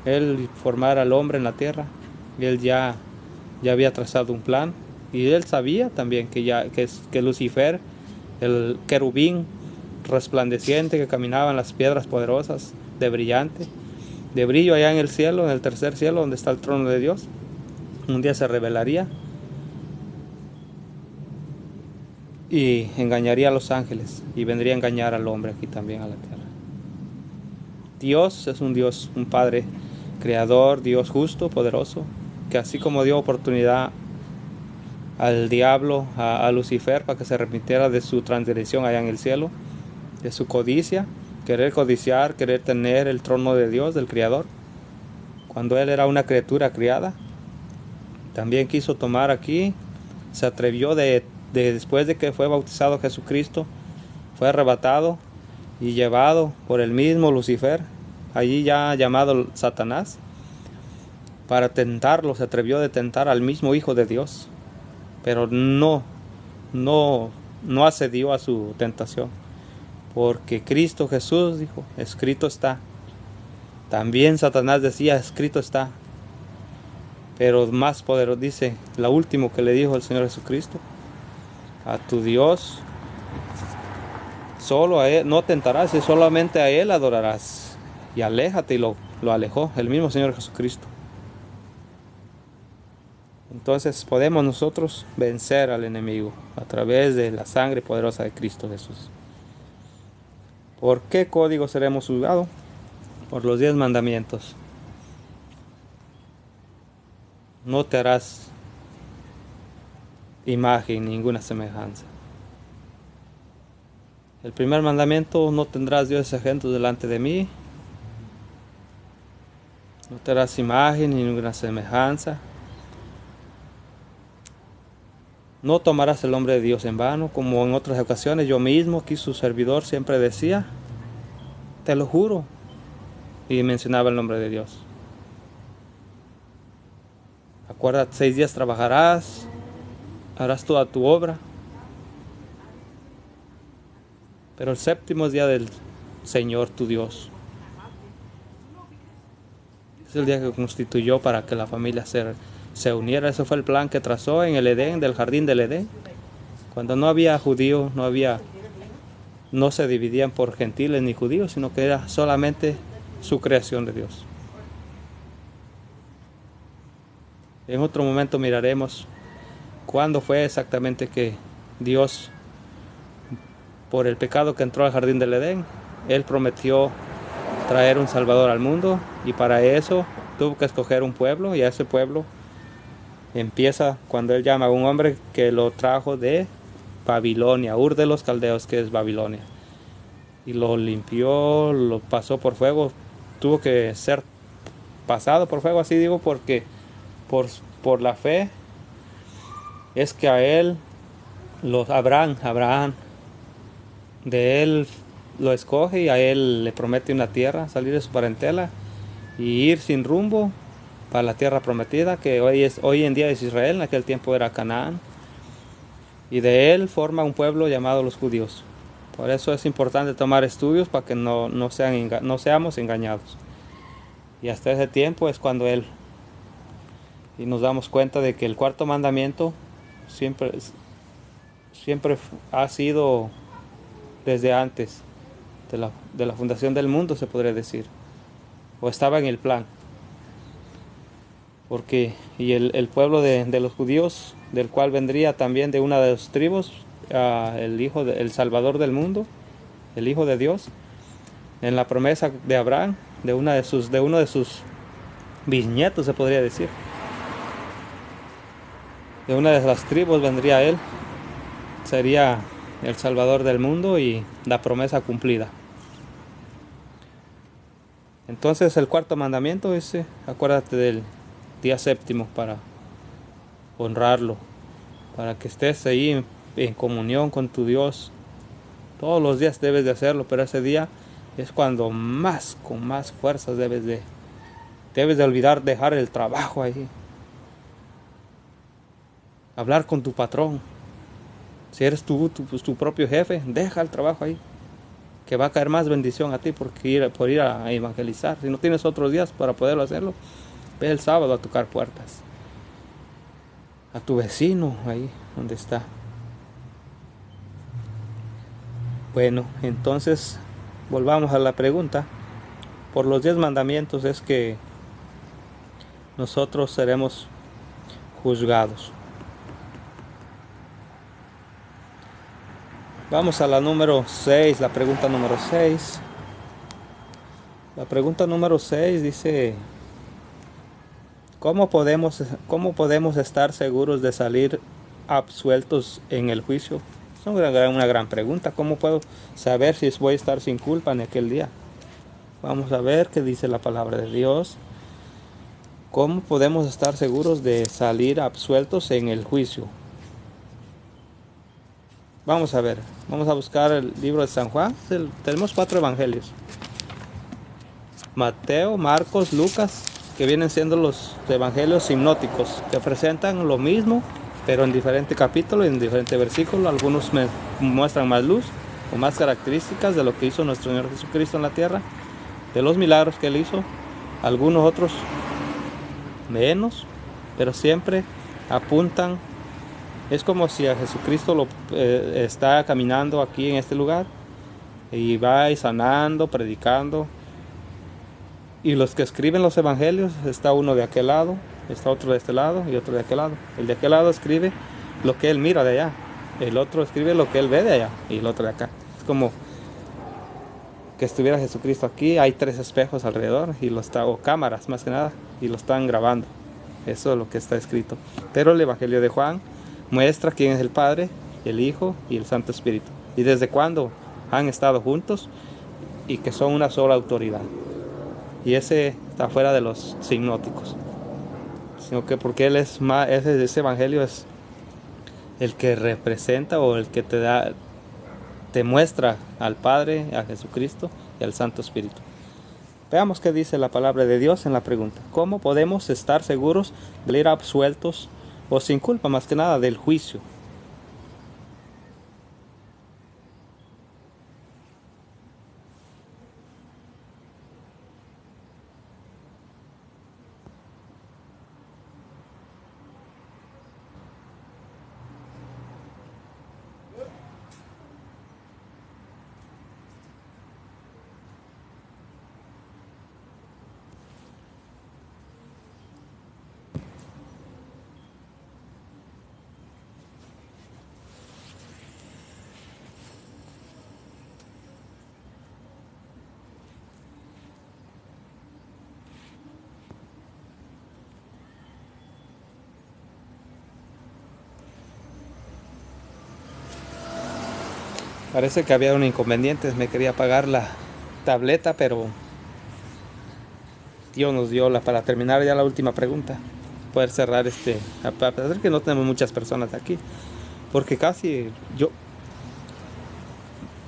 Él formara al hombre en la tierra, Él ya había trazado un plan. Y Él sabía también que Lucifer, el querubín, resplandeciente que caminaba en las piedras poderosas, de brillante, de brillo allá en el cielo, en el tercer cielo, donde está el trono de Dios. Un día se revelaría y engañaría a los ángeles y vendría a engañar al hombre aquí también a la tierra. Dios es un Dios, un Padre creador, Dios justo, poderoso, que así como dio oportunidad al diablo, a Lucifer, para que se arrepintiera de su transgresión allá en el cielo, de su codicia, querer codiciar, querer tener el trono de Dios, del Creador, cuando él era una criatura criada, también quiso tomar aquí, se atrevió después de que fue bautizado Jesucristo, fue arrebatado y llevado por el mismo Lucifer, allí ya llamado Satanás, para tentarlo. Se atrevió de tentar al mismo Hijo de Dios, pero no accedió a su tentación, porque Cristo Jesús dijo, escrito está. También Satanás decía, escrito está, pero más poderoso dice, lo último que le dijo el Señor Jesucristo, a tu Dios solo a Él no tentarás, y solamente a Él adorarás, y aléjate, y lo alejó el mismo Señor Jesucristo. Entonces podemos nosotros vencer al enemigo a través de la sangre poderosa de Cristo Jesús. ¿Por qué código seremos juzgados? Por los 10 mandamientos. No te harás imagen, ninguna semejanza. El primer mandamiento, no tendrás dioses ajenos delante de mí. No te harás imagen, ninguna semejanza. No tomarás el nombre de Dios en vano, como en otras ocasiones yo mismo, aquí su servidor, siempre decía, te lo juro, y mencionaba el nombre de Dios. Acuérdate, 6 días trabajarás, harás toda tu obra, pero el séptimo es día del Señor tu Dios. Es el día que constituyó para que la familia se uniera. Ese fue el plan que trazó en el Edén, del jardín del Edén. Cuando no había judíos, no se dividían por gentiles ni judíos, sino que era solamente su creación de Dios. En otro momento miraremos cuándo fue exactamente que Dios, por el pecado que entró al jardín del Edén, Él prometió traer un Salvador al mundo, y para eso tuvo que escoger un pueblo, y a ese pueblo empieza cuando Él llama a un hombre que lo trajo de Babilonia, Ur de los Caldeos, que es Babilonia, y lo limpió, lo pasó por fuego. Tuvo que ser pasado por fuego, así digo, porque por la fe es que a él, Abraham, de él lo escoge, y a él le promete una tierra, salir de su parentela y ir sin rumbo para la tierra prometida, que hoy en día es Israel, en aquel tiempo era Canaán, y de él forma un pueblo llamado los judíos. Por eso es importante tomar estudios para que no seamos engañados. Y hasta ese tiempo es cuando y nos damos cuenta de que el cuarto mandamiento siempre ha sido desde antes de la fundación del mundo, se podría decir, o estaba en el plan, porque el pueblo de los judíos, del cual vendría también de una de las tribus, el Salvador del mundo, el Hijo de Dios, en la promesa de Abraham, de uno de sus bisnietos, se podría decir, de una de las tribus vendría él, sería el Salvador del mundo y la promesa cumplida. Entonces el cuarto mandamiento es, acuérdate del día séptimo para honrarlo, para que estés ahí en comunión con tu Dios. Todos los días debes de hacerlo, pero ese día es cuando con más fuerzas debes de olvidar, dejar el trabajo ahí. Hablar con tu patrón. Si eres tu propio jefe, deja el trabajo ahí, que va a caer más bendición a ti por ir a evangelizar. Si no tienes otros días para poderlo hacerlo, ve el sábado a tocar puertas. A tu vecino ahí donde está. Bueno, entonces volvamos a la pregunta. Por los 10 mandamientos es que nosotros seremos juzgados. Vamos a la número 6, la pregunta número 6. La pregunta número 6 dice: ¿cómo podemos estar seguros de salir absueltos en el juicio? Es una gran pregunta. ¿Cómo puedo saber si voy a estar sin culpa en aquel día? Vamos a ver qué dice la palabra de Dios. ¿Cómo podemos estar seguros de salir absueltos en el juicio? Vamos a ver, vamos a buscar el libro de San Juan. Tenemos 4 evangelios: Mateo, Marcos, Lucas, que vienen siendo los evangelios sinópticos, que presentan lo mismo, pero en diferente capítulo y en diferente versículo. Algunos muestran más luz o más características de lo que hizo nuestro Señor Jesucristo en la tierra, de los milagros que Él hizo. Algunos otros menos, pero siempre apuntan. Es como si a Jesucristo está caminando aquí en este lugar y va sanando, predicando. Y los que escriben los evangelios, está uno de aquel lado, está otro de este lado y otro de aquel lado. El de aquel lado escribe lo que él mira de allá, el otro escribe lo que él ve de allá y el otro de acá. Es como que estuviera Jesucristo aquí. Hay 3 espejos alrededor o cámaras más que nada, y lo están grabando. Eso es lo que está escrito. Pero el evangelio de Juan muestra quién es el Padre, el Hijo y el Santo Espíritu, y desde cuándo han estado juntos y que son una sola autoridad. Y ese está fuera de los sinópticos, sino que porque él es más, ese evangelio es el que representa o el que te muestra al Padre, a Jesucristo y al Santo Espíritu. Veamos qué dice la palabra de Dios en la pregunta: ¿cómo podemos estar seguros de ir absueltos o sin culpa, más que nada, del juicio? Parece que había un inconveniente. Me quería apagar la tableta, pero Dios nos dio para terminar ya la última pregunta, poder cerrar a pesar de que no tenemos muchas personas aquí, porque casi yo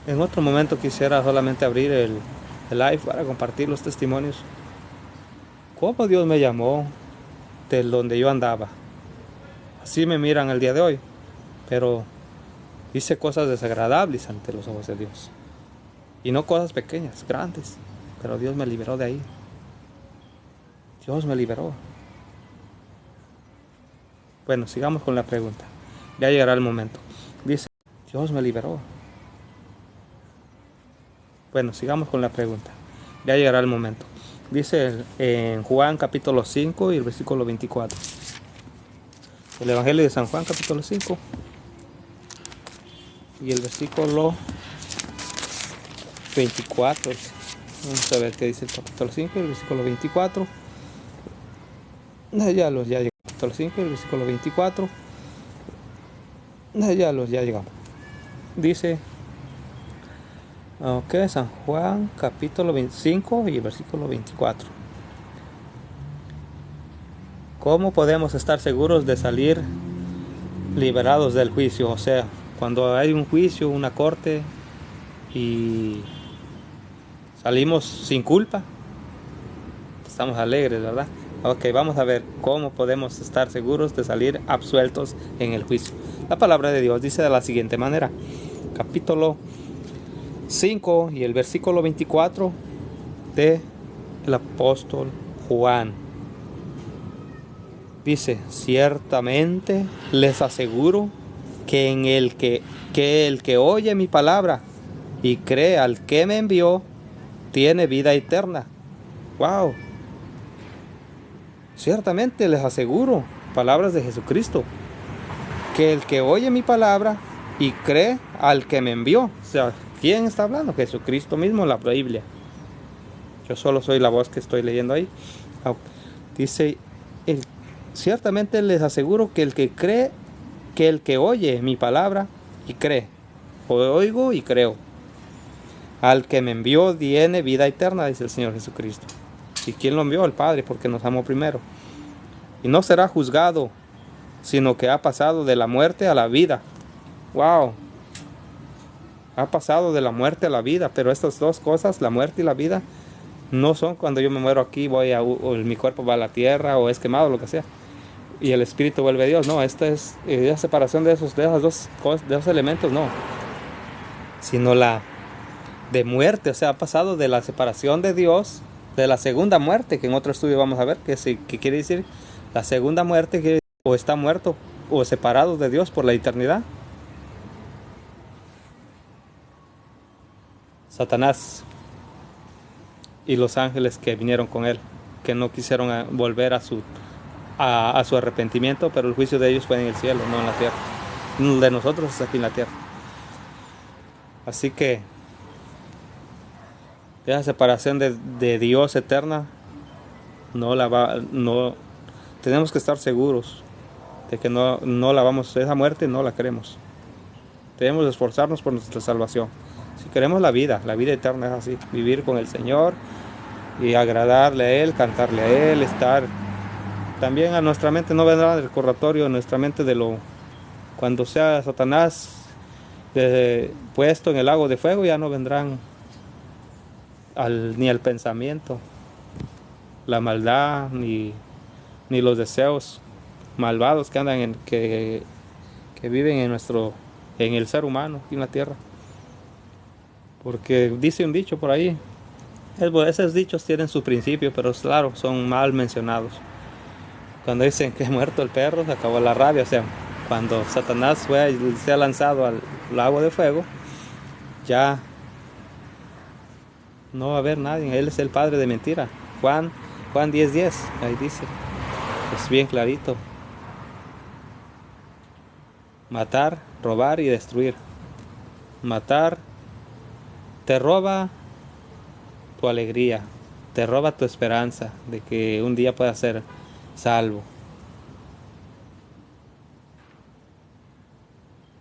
en otro momento quisiera solamente abrir el live para compartir los testimonios, cómo Dios me llamó de donde yo andaba. Así me miran el día de hoy, pero hice cosas desagradables ante los ojos de Dios, y no cosas pequeñas, grandes, pero Dios me liberó de ahí. Dios me liberó. Bueno, sigamos con la pregunta. Ya llegará el momento. Dice: Dios me liberó. Bueno, sigamos con la pregunta. Ya llegará el momento. Dice en Juan capítulo 5 y el versículo 24. El Evangelio de San Juan capítulo 5 y el versículo 24. Vamos a ver qué dice el capítulo 5 y el versículo 24. Ya llegó el capítulo 5 y el versículo 24. Ya llegamos. Dice, San Juan capítulo 25 y el versículo 24. ¿Cómo podemos estar seguros de salir liberados del juicio? O sea, cuando hay un juicio, una corte, y salimos sin culpa, estamos alegres, ¿verdad? Ok, vamos a ver cómo podemos estar seguros de salir absueltos en el juicio. La palabra de Dios dice de la siguiente manera. Capítulo 5 y el versículo 24 de el apóstol Juan. Dice: ciertamente les aseguro que el que oye mi palabra y cree al que me envió, tiene vida eterna. Wow. Ciertamente les aseguro, palabras de Jesucristo, que el que oye mi palabra y cree al que me envió. O sea, ¿quién está hablando? Jesucristo mismo en la Biblia. Yo solo soy la voz que estoy leyendo ahí. Dice, ciertamente les aseguro que el que cree, que el que oye mi palabra y cree, oigo y creo, al que me envió tiene vida eterna, dice el Señor Jesucristo. ¿Y quién lo envió? El Padre, porque nos amó primero. Y no será juzgado, sino que ha pasado de la muerte a la vida. Wow. Ha pasado de la muerte a la vida, pero estas dos cosas, la muerte y la vida, no son cuando yo me muero aquí, o mi cuerpo va a la tierra, o es quemado, lo que sea, y el espíritu vuelve a Dios. No, esta es la separación de esas dos cosas, de esos elementos, no. Sino la de muerte, o sea, ha pasado de la separación de Dios, de la segunda muerte, que en otro estudio vamos a ver, que quiere decir la segunda muerte, que o está muerto o separado de Dios por la eternidad. Satanás y los ángeles que vinieron con él, que no quisieron volver a su arrepentimiento, pero el juicio de ellos fue en el cielo, no en la tierra. De nosotros es aquí en la tierra. Así que esa separación de Dios eterna no tenemos que estar seguros de que no la vamos, esa muerte no la queremos. Debemos esforzarnos por nuestra salvación. Si queremos la vida eterna es así, vivir con el Señor y agradarle a Él, cantarle a Él, estar. También a nuestra mente no vendrá el recordatorio, en nuestra mente cuando sea Satanás puesto en el lago de fuego, ya no vendrán ni el pensamiento, la maldad, ni los deseos malvados que andan que viven en el ser humano aquí en la tierra. Porque dice un dicho por ahí, esos dichos tienen su principio, pero claro, son mal mencionados. Cuando dicen que muerto el perro, se acabó la rabia. O sea, cuando Satanás se ha lanzado al lago de fuego, ya no va a haber nadie. Él es el padre de mentira. Juan 10:10, ahí dice. Es bien clarito. Matar, robar y destruir. Matar te roba tu alegría, te roba tu esperanza de que un día puedas ser salvo.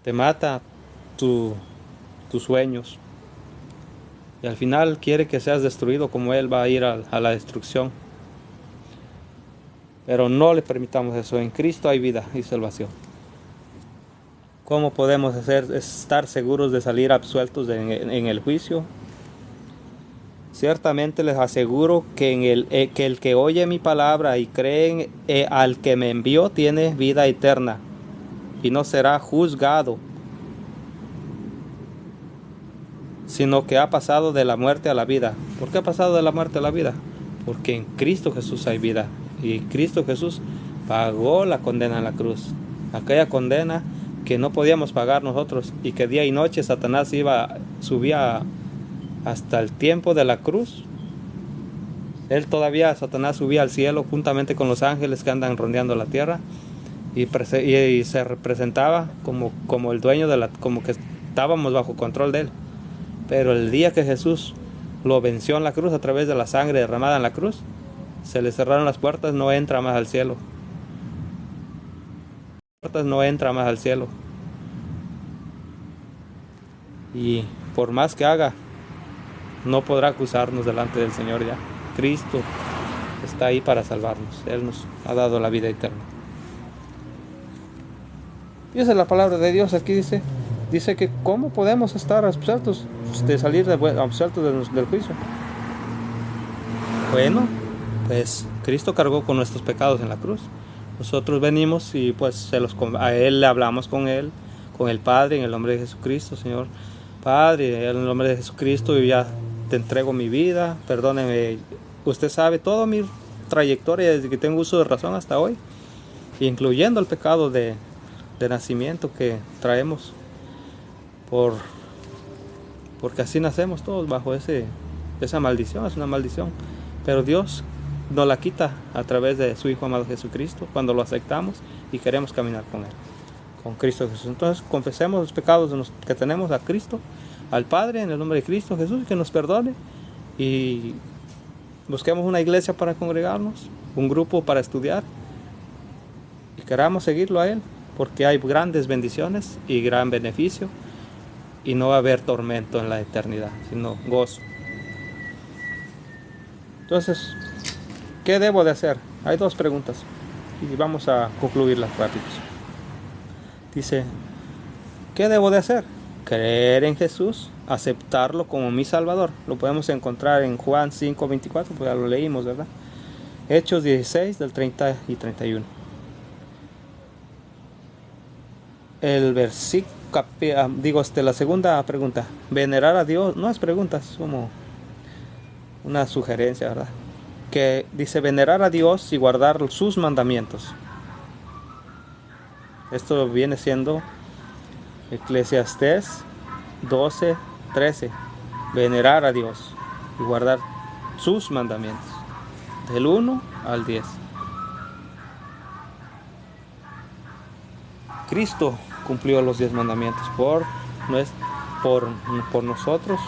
Te mata tus sueños. Y al final quiere que seas destruido como Él va a ir a la destrucción. Pero no le permitamos eso. En Cristo hay vida y salvación. ¿Cómo podemos estar seguros de salir absueltos en el juicio? Ciertamente les aseguro que el que oye mi palabra y cree al que me envió tiene vida eterna y no será juzgado, sino que ha pasado de la muerte a la vida. ¿Por qué ha pasado de la muerte a la vida? Porque en Cristo Jesús hay vida, y Cristo Jesús pagó la condena en la cruz, aquella condena que no podíamos pagar nosotros, y que día y noche Satanás subía hasta el tiempo de la cruz. Satanás subía al cielo juntamente con los ángeles que andan rondeando la tierra, y se representaba como el dueño como que estábamos bajo control de él. Pero el día que Jesús lo venció en la cruz a través de la sangre derramada en la cruz, se le cerraron las puertas, no entra más al cielo. No entra más al cielo. Y por más que haga, no podrá acusarnos delante del Señor ya. Cristo está ahí para salvarnos. Él nos ha dado la vida eterna. Y esa es la palabra de Dios. Aquí dice que cómo podemos estar absueltos de salir absueltos del juicio. Bueno, pues Cristo cargó con nuestros pecados en la cruz. Nosotros venimos y pues a Él le hablamos con el Padre, en el nombre de Jesucristo. Señor Padre, en el nombre de Jesucristo yo ya te entrego mi vida, perdóneme. Usted sabe toda mi trayectoria desde que tengo uso de razón hasta hoy, incluyendo el pecado de nacimiento que traemos por porque así nacemos todos bajo esa maldición, es una maldición. Pero Dios nos la quita a través de su Hijo amado Jesucristo cuando lo aceptamos y queremos caminar con Él, con Cristo Jesús. Entonces confesemos los pecados que tenemos a Cristo, al Padre, en el nombre de Cristo Jesús, que nos perdone, y busquemos una iglesia para congregarnos, un grupo para estudiar, y queramos seguirlo a Él, porque hay grandes bendiciones y gran beneficio, y no va a haber tormento en la eternidad, sino gozo. Entonces, ¿qué debo de hacer? Hay dos preguntas y vamos a concluirlas rápido. Dice, ¿qué debo de hacer? Creer en Jesús, aceptarlo como mi Salvador. Lo podemos encontrar en Juan 5:24, pues ya lo leímos, ¿verdad? Hechos 16, del 30 y 31. El versículo, la segunda pregunta, venerar a Dios, no es pregunta, es como una sugerencia, ¿verdad? Que dice venerar a Dios y guardar sus mandamientos. Esto viene siendo Eclesiastés 12:13. Venerar a Dios y guardar sus mandamientos. Del 1 al 10. Cristo cumplió los 10 mandamientos por nosotros,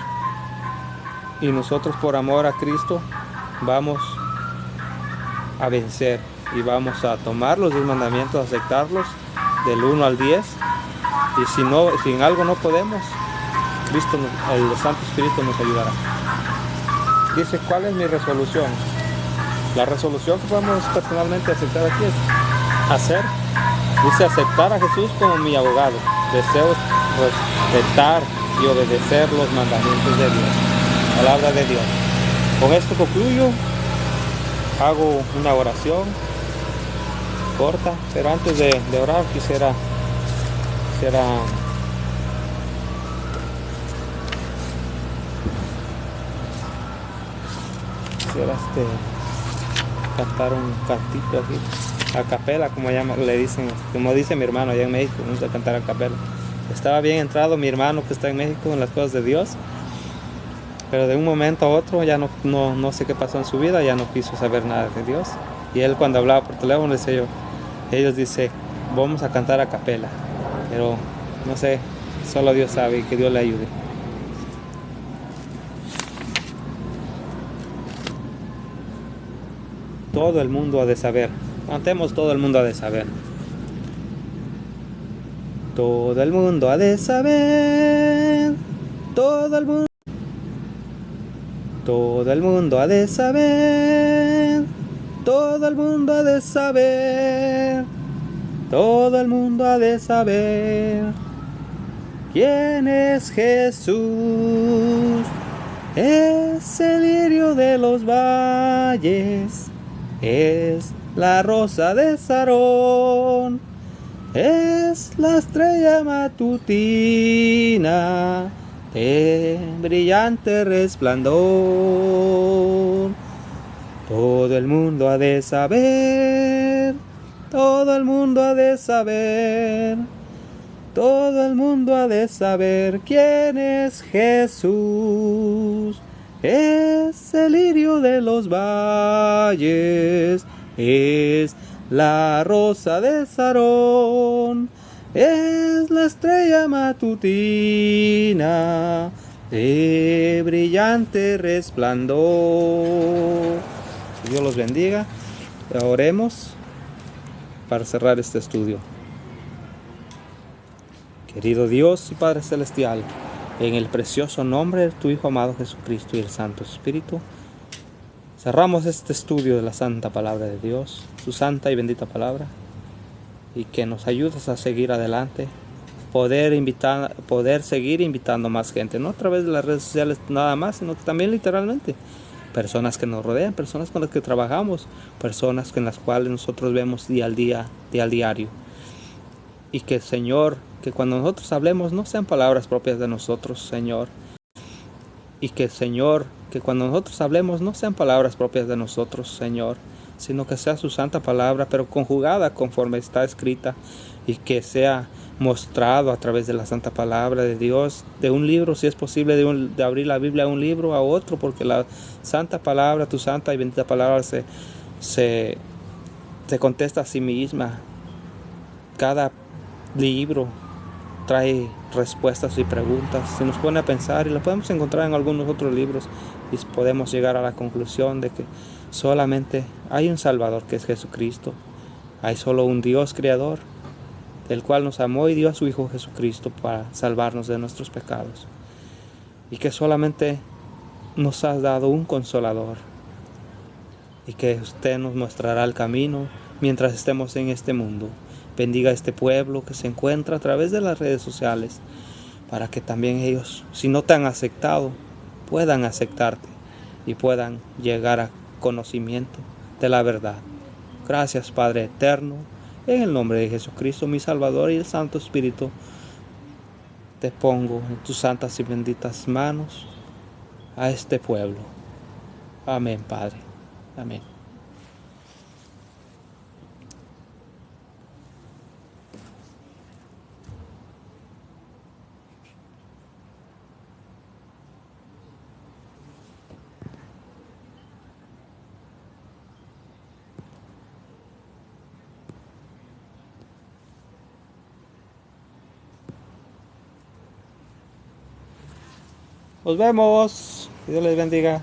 y nosotros por amor a Cristo vamos a vencer y vamos a tomar los 10 mandamientos, aceptarlos del 1 al 10, y si en algo no podemos, Cristo, el Santo Espíritu nos ayudará. Dice, ¿cuál es mi resolución? La resolución que podemos personalmente aceptar aquí es aceptar a Jesús como mi abogado. Deseo respetar y obedecer los mandamientos de Dios, palabra de Dios. Con esto concluyo. Hago una oración corta, pero antes de orar quisiera cantar un cantito aquí, a capela, como dice mi hermano allá en México. Vamos a cantar a capela. Estaba bien entrado mi hermano que está en México en las cosas de Dios, pero de un momento a otro ya no sé qué pasó en su vida, ya no quiso saber nada de Dios. Y él, cuando hablaba por teléfono, ellos dicen, vamos a cantar a capela, pero no sé, solo Dios sabe, y que Dios le ayude. Todo el mundo ha de saber. Cantemos, todo el mundo ha de saber. Todo el mundo ha de saber. Todo el mundo ha de saber. Todo el mundo ha de saber. Todo el mundo ha de saber. ¿Quién es Jesús? Es el lirio de los valles. Es la rosa de Sarón, es la estrella matutina de brillante resplandor. Todo el mundo ha de saber, todo el mundo ha de saber, todo el mundo ha de saber quién es Jesús. Es el lirio de los valles, es la rosa de Sarón, es la estrella matutina de brillante resplandor. Que Dios los bendiga. Oremos para cerrar este estudio. Querido Dios y Padre Celestial, en el precioso nombre de tu Hijo amado Jesucristo y el Santo Espíritu, cerramos este estudio de la Santa Palabra de Dios, su santa y bendita palabra, y que nos ayudes a seguir adelante, poder seguir invitando más gente, no a través de las redes sociales nada más, sino que también literalmente, personas que nos rodean, personas con las que trabajamos, personas con las cuales nosotros vemos día al diario. Y que, Señor, que cuando nosotros hablemos no sean palabras propias de nosotros, Señor. Y que, Señor, que cuando nosotros hablemos no sean palabras propias de nosotros, Señor, sino que sea su santa palabra, pero conjugada conforme está escrita y que sea mostrado a través de la santa palabra de Dios, de un libro, si es posible, de abrir la Biblia a un libro, a otro, porque la santa palabra, tu santa y bendita palabra se contesta a sí misma. Cada libro trae respuestas y preguntas, se nos pone a pensar y lo podemos encontrar en algunos otros libros y podemos llegar a la conclusión de que solamente hay un Salvador, que es Jesucristo. Hay solo un Dios creador, el cual nos amó y dio a su Hijo Jesucristo para salvarnos de nuestros pecados, y que solamente nos ha dado un consolador, y que usted nos mostrará el camino mientras estemos en este mundo. Bendiga a este pueblo que se encuentra a través de las redes sociales, para que también ellos, si no te han aceptado, puedan aceptarte y puedan llegar a conocimiento de la verdad. Gracias, Padre eterno, en el nombre de Jesucristo, mi Salvador, y el Santo Espíritu, te pongo en tus santas y benditas manos a este pueblo. Amén, Padre. Amén. Nos vemos. Que Dios les bendiga.